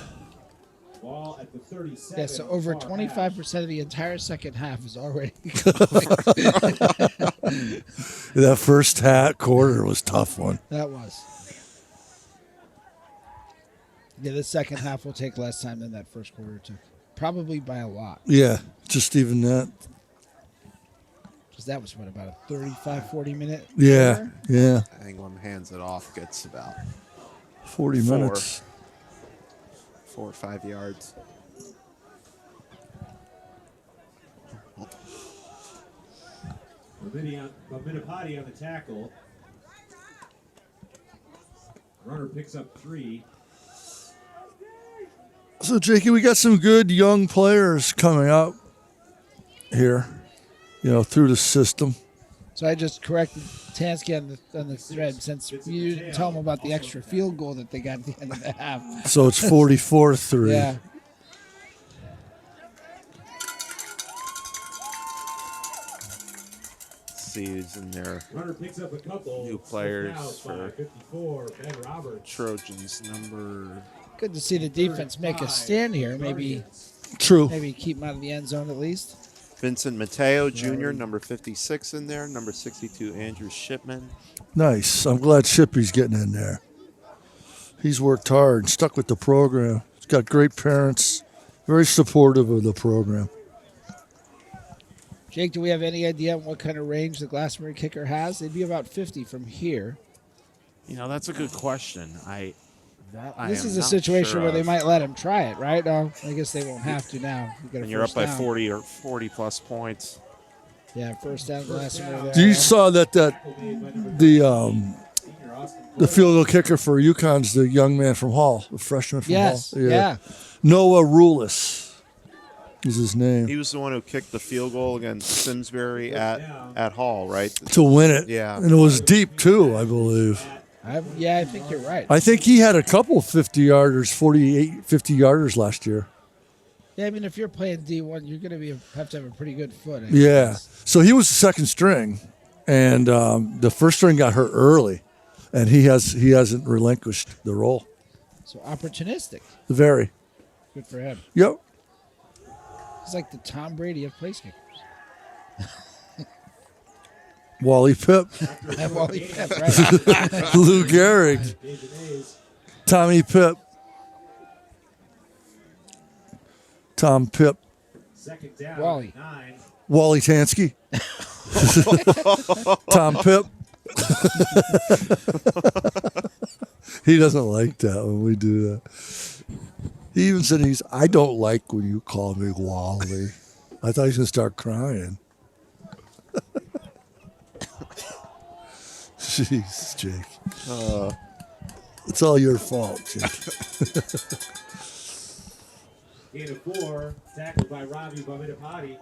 Ball at the 37. Yeah, so over 25% of the entire second half is already That first quarter was a tough one. That was. Yeah, the second half will take less time than that first quarter took. Probably by a lot. Yeah, just even that. Because that was, what, about a 35, 40-minute? Yeah, quarter? yeah. Anglim hands it off. Gets about 40 minutes. 4 or 5 yards. Gomedapati on the tackle. Runner picks up 3. So, Jakey, we got some good young players coming up here, through the system. So I just corrected Tansky on the thread since you didn't tell him about the extra field goal that they got at the end of the half. So it's 44-3. Yeah. See who's in there. Runner picks up a couple. New players Now by for 54, Ben Roberts. Trojans number. Good to see the defense make a stand here. Maybe True. keep him out of the end zone at least. Vincent Mateo Jr., number 56 in there. Number 62, Andrew Shipman. Nice. I'm glad Shippy's getting in there. He's worked hard, stuck with the program. He's got great parents, very supportive of the program. Jake, do we have any idea what kind of range the Glastonbury kicker has? They'd be about 50 from here. That's a good question. This is a situation where they might let him try it, right? No, I guess they won't have to now. And you're up by 40 or 40 plus points. Yeah, first down Glastonbury there. You saw that the field goal kicker for UConn's the young man from Hall, the freshman from Yes, Hall. yeah. Noah Rulis is his name. He was the one who kicked the field goal against Simsbury at Hall, right? To win it. Yeah. And it was deep, too, I believe. I think you're right. I think he had a couple 50-yarders, 48, 50-yarders last year. Yeah, I mean, if you're playing D1, you're going to have to have a pretty good foot. I Yeah. guess. So he was the second string, And the first string got hurt early, and he hasn't relinquished the role. So opportunistic. Very. Good for him. Yep. He's like the Tom Brady of place kickers. Wally Pipp, Well, yeah, right. Lou Gehrig, Tommy Pipp, Tom Pipp, Second down. Wally. 9. Wally Tansky, Tom Pipp. He doesn't like that when we do that. He even said I don't like when you call me Wally. I thought he was going to start crying. Jeez, Jake. It's all your fault, Jake. Gain of 4. Tackled by Robbie Bamidapati.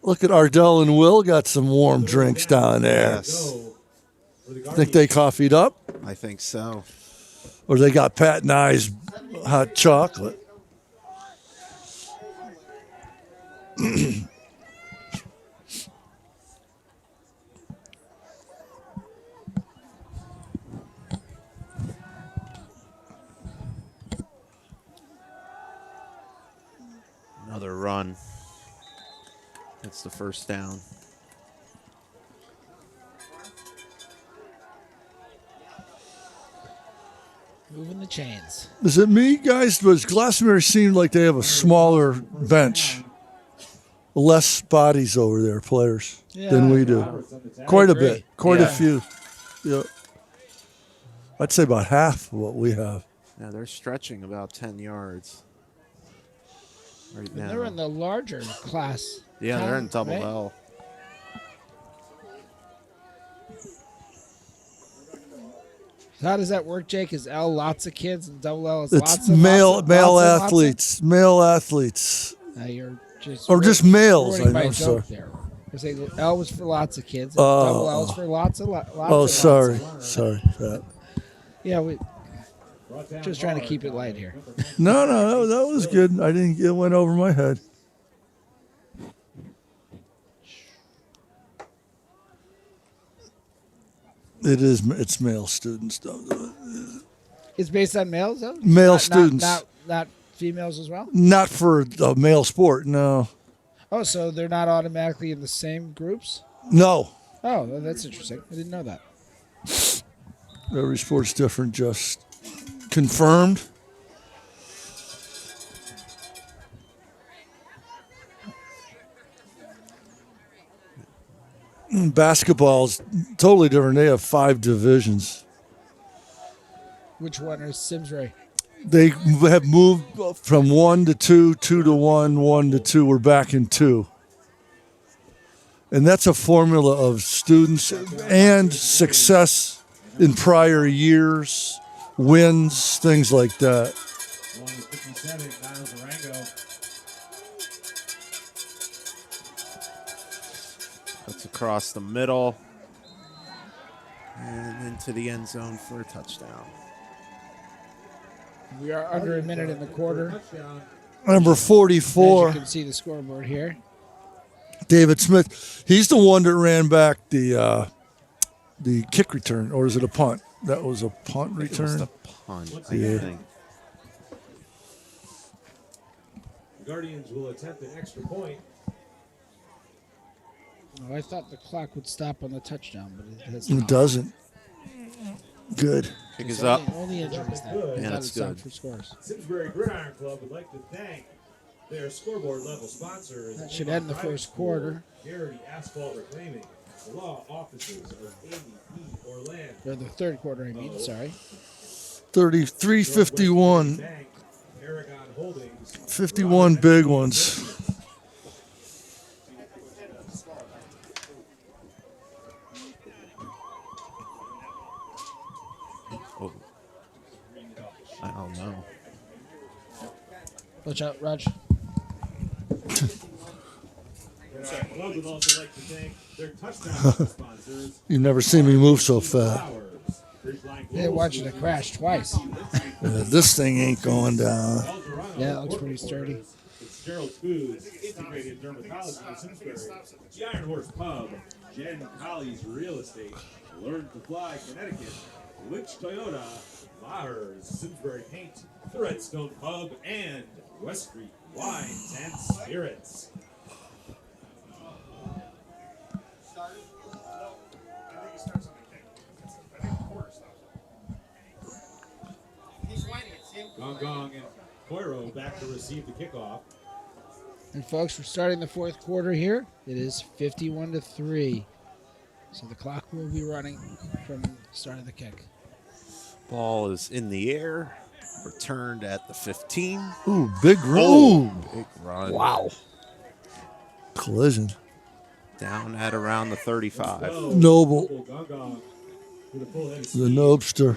Look at Ardell and Will got some warm drinks down there. Yes, Go for the Think Guardians. they coffeed up? I think so. Or they got Pat and I's hot chocolate? Another run. That's the first down. Moving the chains. Is it me, guys? Does Glastonbury seem like they have a smaller bench? Less bodies over there, players, than we do. Quite a agree. bit. Quite a Yeah. few. Yeah. I'd say about half of what we have. Now they're stretching about 10 yards. Right And they're in now. the larger class. Yeah, they're in double right? L. How does that work, Jake? Is L lots of kids and double L is It's lots of male lots of, male lots of- athletes. Male athletes. Now you're just Or just males, ruining I my know, joke sorry. there. I say L was for lots of kids. And Oh. double L was for lots of lots. Oh, of sorry. Lots. Sorry. Pat. Yeah, we just trying to keep it light here. No, that was good. I didn't. It went over my head. It's male students, though. It's based on males, though. Male Not- students. not females as well. Not for a male sport, no. Oh, so they're not automatically in the same groups. No. Oh, well, that's interesting. I didn't know that. Every sport's different, just confirmed. Basketball's totally different. They have 5 divisions. Which one is Simsbury? They have moved from 1 to 2, 2 to 1, 1 to 2. We're back in 2. And that's a formula of students and success in prior years, wins, things like that. 157, Niles Arango. That's across the middle. And into the end zone for a touchdown. We are under a minute in the quarter. Touchdown. Number As you 44, can see the scoreboard here. David Smith. He's the one that ran back the kick return, or is it a punt? That was a punt It was return. the punt, I Yeah. think. The Guardians will attempt an extra point. Oh, I thought the clock would stop on the touchdown, but it has It not. doesn't. Good. Kick It's is up. Only injuries now. Good. I Yeah, thought that's it stopped good. for scores. Simsbury Gridiron Club would like to thank their scoreboard level sponsors. That should end the first quarter. Garrity Asphalt Reclaiming, the law offices of Amy E. Orland. Or the third quarter, I mean. Sorry. 33-51. Bank, Aragon Holdings, 51 big ones. Oh. I don't know. Watch out, Raj. Our club would also like to thank their touchdown sponsors. You've never seen me move so fast. Flowers, Ridgeline Yeah, Global watching it crash twice. This thing ain't going down. Eldorado Yeah, it looks pretty Corporate sturdy. Quarters, Gerald Foods, Integrated Dermatology in Simsbury, the Iron Horse Pub, Jen Colley's Real Estate, Learn to Fly Connecticut, Lynch Toyota, Maher's Simsbury Paint, the Redstone Pub, and West Street Wines and Spirits. Gong Gong and Poirot back to receive the kickoff. And folks, we're starting the fourth quarter here. It is 51-3. So the clock will be running from the start of the kick. Ball is in the air. Returned at the 15. Ooh, big run. Oh, Ooh, big run. wow. Collision. Down at around the 35. Noble. Gong Gong with a full head of The speed. Nobster.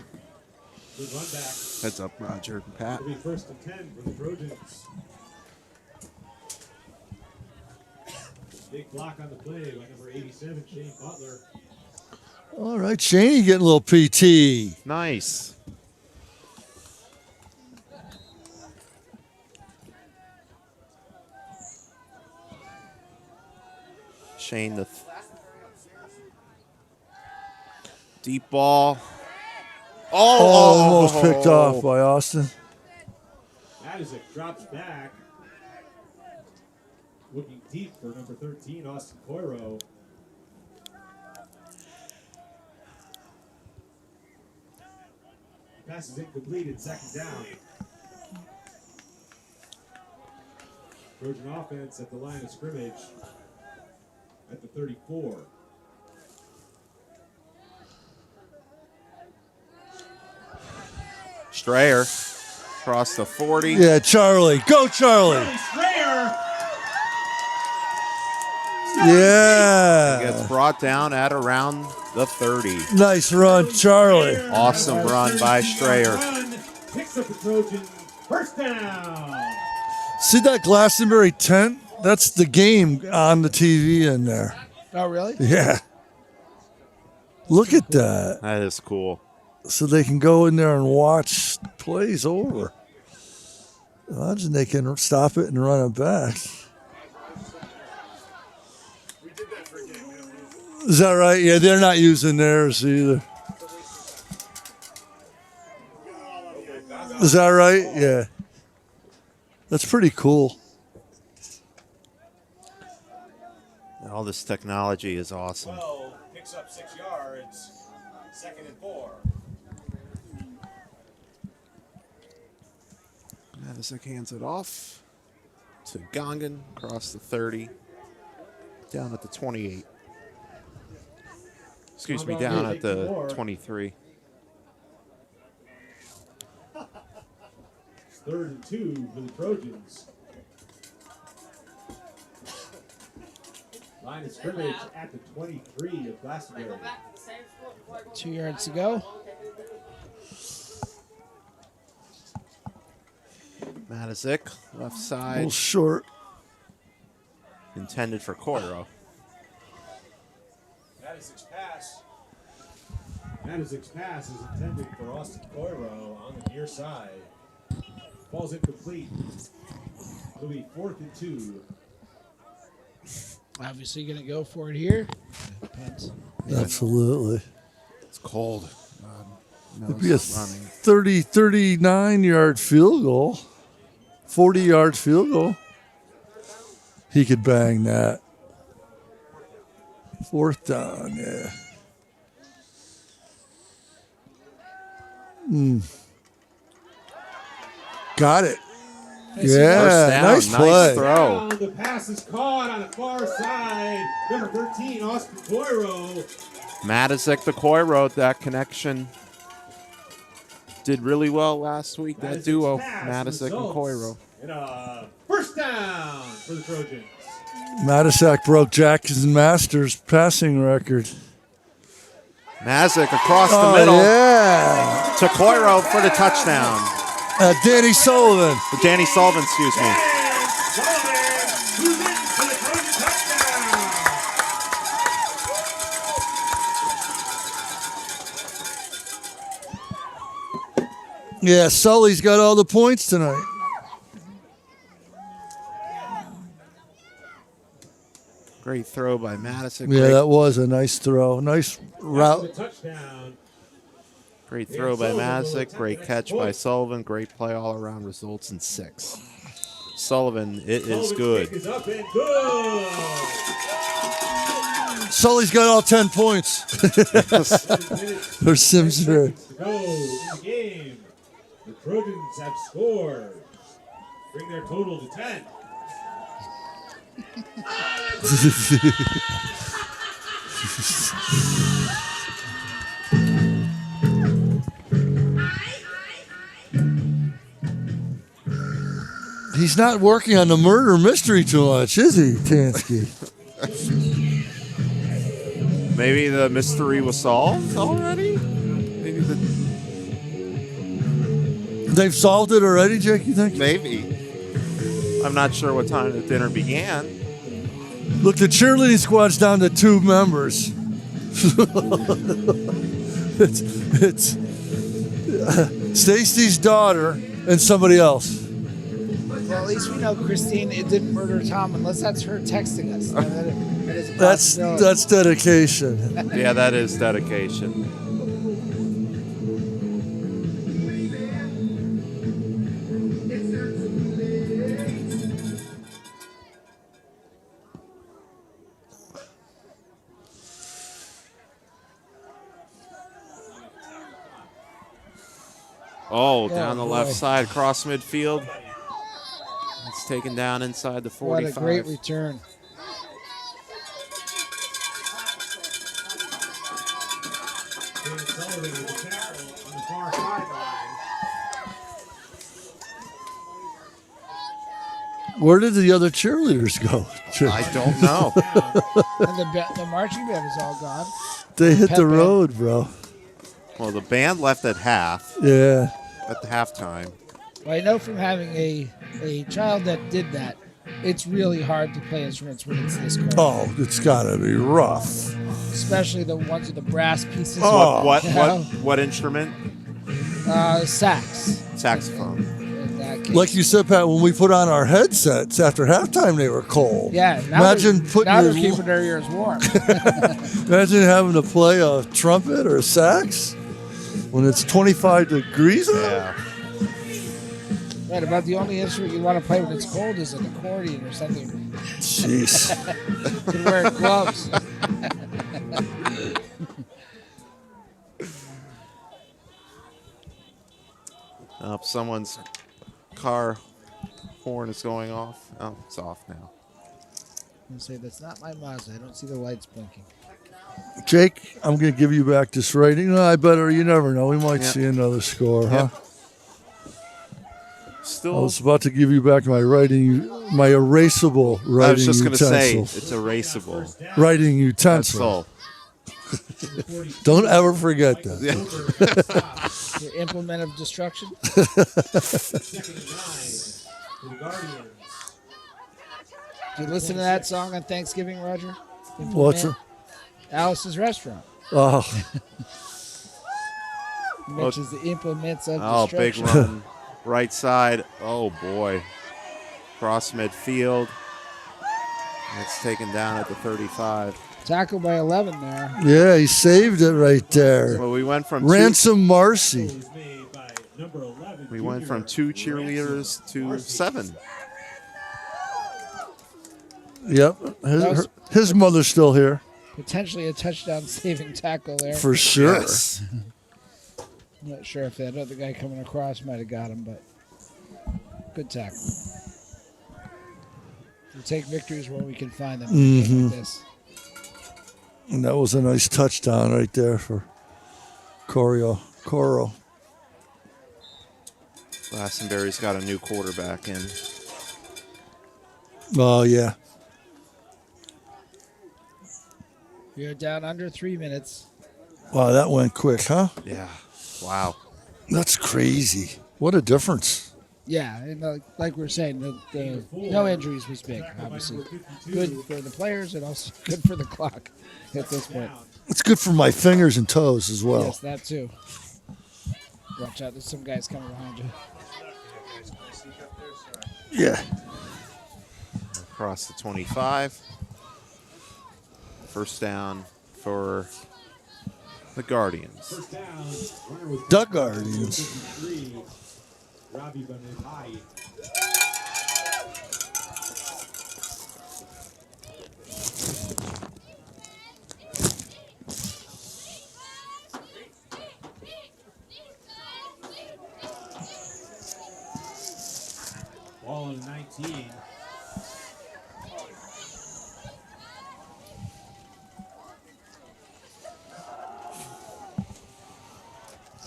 Good run back. Heads up, Roger and Pat. It'll be first and 10 for the Trojans. Big block on the play by number 87, Shane Butler. All right, Shaney getting a little PT. Nice. Shane, the deep ball. Oh, Almost picked off by Austin. Matizik drops back. Looking deep for number 13, Austin Poirot. Pass is incomplete and second down. Trojan offense at the line of scrimmage at the 34. Strayer across the 40. Yeah, Charlie. Go, Charlie. Charlie Strayer Yeah. Gets brought down at around the 30. Nice run, Charlie. Awesome run by Strayer. picks up the Trojans. First down. See that Glastonbury tent? That's the game on the TV in there. Oh, really? Yeah. Look at that. That is cool. So they can go in there and watch plays over. Imagine they can stop it and run it back. Is that right? Yeah, they're not using theirs either. Is that right? Yeah. That's pretty cool. All this technology is awesome. 12 picks up 6 yards. Second and 4. Matizik hands it off to Gongan across the 30. Down at the 28. Excuse me, down at the 23. Third and 2 for the Trojans. Line of scrimmage at the 23 of Glastonbury. 2 yards to go. Matizik, left A little side, short. intended for Coiro. Matizik's pass is intended for Austin Coiro on the near side. Ball's incomplete. It'll be 4th and 2. Obviously going to go for it here. Punt. Absolutely. It's cold. It'd be a 39-yard field goal. 40-yard field goal. He could bang that. 4th down, yeah. Got it. Yeah, First down, nice nice play. throw. The pass is caught on the far side. Number 13, Austin Coiro. Matizik to Coiro, that connection did really well last week. That duo, Matizik and Coiro. And a first down for the Trojans. Matisak broke Jackson Masters' passing record. Matizik across the Oh, middle yeah. to Coiro for the touchdown. Danny Sullivan. Danny Sullivan, excuse me. And Sullivan, who's in for the Trojan touchdown. Yeah, Sully's got all the points tonight. Great throw by Madison. Yeah, Great, that was a nice throw. Nice The route. touchdown. great throw by Madison. Great catch by Sullivan. Great play all around. Results in 6. Sullivan, it is Sullivan's good. kick is up and good. Sully's got all 10 points. For Simsbury. To go in the game. The Trojans have scored. Bring their total to 10. He's not working on the murder mystery too much, is he, Tansky? Maybe the mystery was solved already? Maybe They've solved it already, Jake, you think? maybe. I'm not sure what time the dinner began. Look, the cheerleading squad's down to 2 members. it's Stacy's daughter and somebody else. Well, at least we know Christine it didn't murder Tom unless that's her texting us. That is a That's possibility. dedication. Yeah, that is dedication. Oh, down the left boy. side, across midfield. It's taken down inside the 45. What a great return. Dan Sullivan with the tackle on the far sideline. Where did the other cheerleaders go? I don't know. And the marching band is all gone. They hit Pep the band. road, bro. Well, the band left at half, Yeah. at the halftime. Well, I know from having a child that did that, it's really hard to play instruments when it's this cold. Oh, it's gotta be rough. Especially the ones with the brass pieces. Oh. What instrument? Sax. Saxophone. In that case. Like you said, Pat, when we put on our headsets after halftime, they were cold. Yeah. Now Imagine they're, putting now they're your- keeping their ears warm. Imagine having to play a trumpet or a sax when it's 25 degrees out. Yeah. Right, about the only instrument you want to play when it's cold is an accordion or something. Jeez. You can wear gloves. Someone's car horn is going off. Oh, it's off now. I'm say that's not my Mazda. I don't see the lights blinking. Jake, I'm going to give you back this rating. No, I better. You never know. We might Yep. see another score, huh? Yep. I Still, was about to give you back my my erasable writing I was just going to say, utensil. it's erasable. Writing That's utensil. all. Don't ever forget that. Your implement of destruction. Second and 9 for the Guardians. Do you listen to that song on Thanksgiving, Roger? What's it? Implement? Alice's Restaurant. Oh, He mentions the implements of Oh, big destruction. run. Right side. Oh, boy. Cross midfield. It's taken down at the 35. Tackle by 11 there. yeah, he saved it right there. Well, we went from Ransom Marcy. Was made by number 11. we went from junior 2 cheerleaders to 7. Yep. His mother's still here. Potentially a touchdown saving tackle there. For sure. Yes. I'm not sure if that other guy coming across might have got him, but good tackle. We'll take victories where we can find them. Like this. And that was a nice touchdown right there for Coro. Glastonbury's got a new quarterback in. Oh, yeah. We are down under 3 minutes. Wow, that went quick, huh? Yeah. Wow. That's crazy. What a difference. Yeah, and like we were saying, the no injuries was big, obviously. Good for the players and also good for the clock at this point. It's good for my fingers and toes as well. Yes, that too. Watch out, there's some guys coming behind you. Yeah. Across the 25. First down for the Guardians. First down, runner was The Guardians. 53, Robbie Benedai. Ball on 19.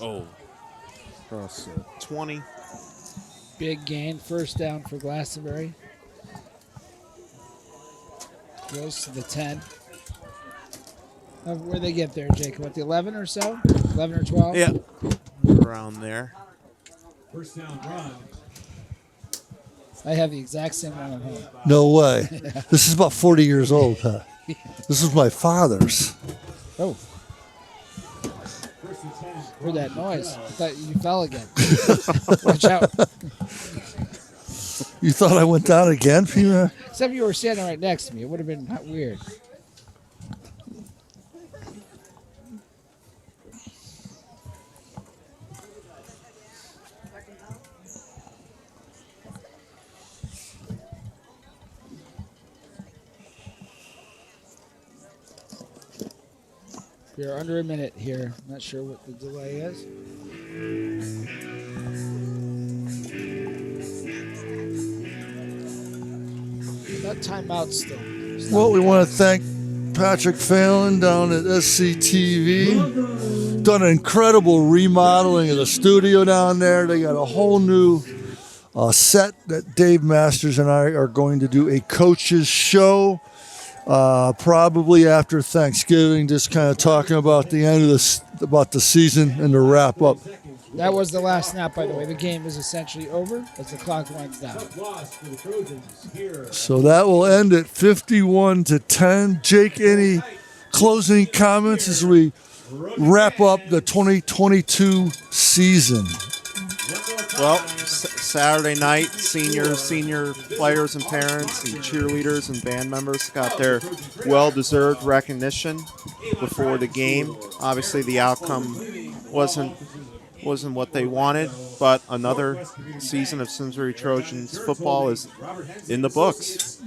Oh. Across 20. Big gain. First down for Glastonbury. Goes to the 10. Where'd they get there, Jake? What, the 11 or so? 11 or 12? Yeah. Around there. First down run. I have the exact same one at home. No way. This is about 40 years old, huh? This is my father's. Oh, First and 10. heard that noise. I thought you fell again. Watch out. You thought I went down again, Pima? Except you were standing right next to me. It would have been weird. We're under a minute here. Not sure what the delay is. Got timeout still. Well, we want to thank Patrick Phelan down at SCTV. Done an incredible remodeling of the studio down there. They got a whole new set that Dave Masters and I are going to do a coaches show. Probably after Thanksgiving, just kind of talking about the end of about the season and the wrap up. That was the last snap, by the way. The game is essentially over as the clock winds down. Loss for the Trojans here. So that will end at 51-10. Jake, any closing comments as we wrap up the 2022 season? Well, Saturday night, senior players and parents and cheerleaders and band members got their well-deserved recognition before the game. Obviously, the outcome wasn't what they wanted, but another season of Simsbury Trojans football is in the books.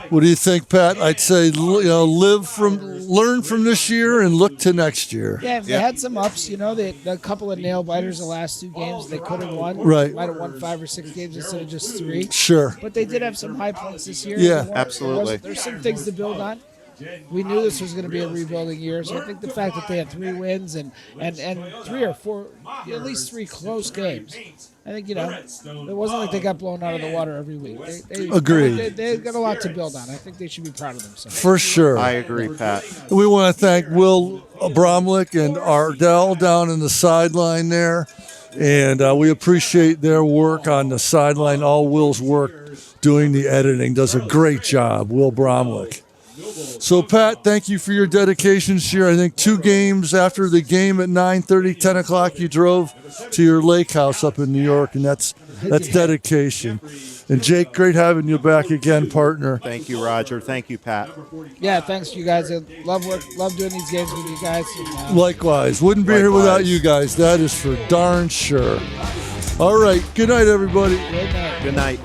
What do you think, Pat? I'd say learn from this year and look to next year. Yeah, they had some ups. A couple of nail biters the last two games they could have won. Right. Might have won 5 or 6 games instead of just 3. Sure. But they did have some high points this year. Yeah, absolutely. There's some things to build on. We knew this was going to be a rebuilding year, so I think the fact that they had 3 wins and 3 or 4, at least 3 close games, I think, it wasn't like they got blown out of the water every week. Agreed. They got a lot to build on. I think they should be proud of themselves. For sure. I agree, Pat. We want to thank Will Bromlick and Ardell down in the sideline there. And we appreciate their work on the sideline. All Will's work doing the editing. Does a great job, Will Bromlick. So, Pat, thank you for your dedication this year. I think 2 games after the game at 9:30, 10 o'clock, you drove to your lake house up in New York, and that's dedication. And, Jake, great having you back again, partner. Thank you, Roger. Thank you, Pat. Yeah, thanks, you guys. I love doing these games with you guys. And, Likewise. Wouldn't be here without you guys. That is for darn sure. All right. Good night, everybody. Good night. Good night.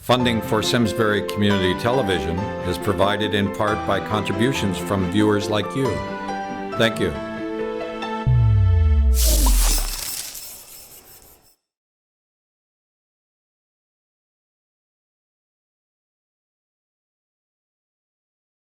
Funding for Simsbury Community Television is provided in part by contributions from viewers like you. Thank you.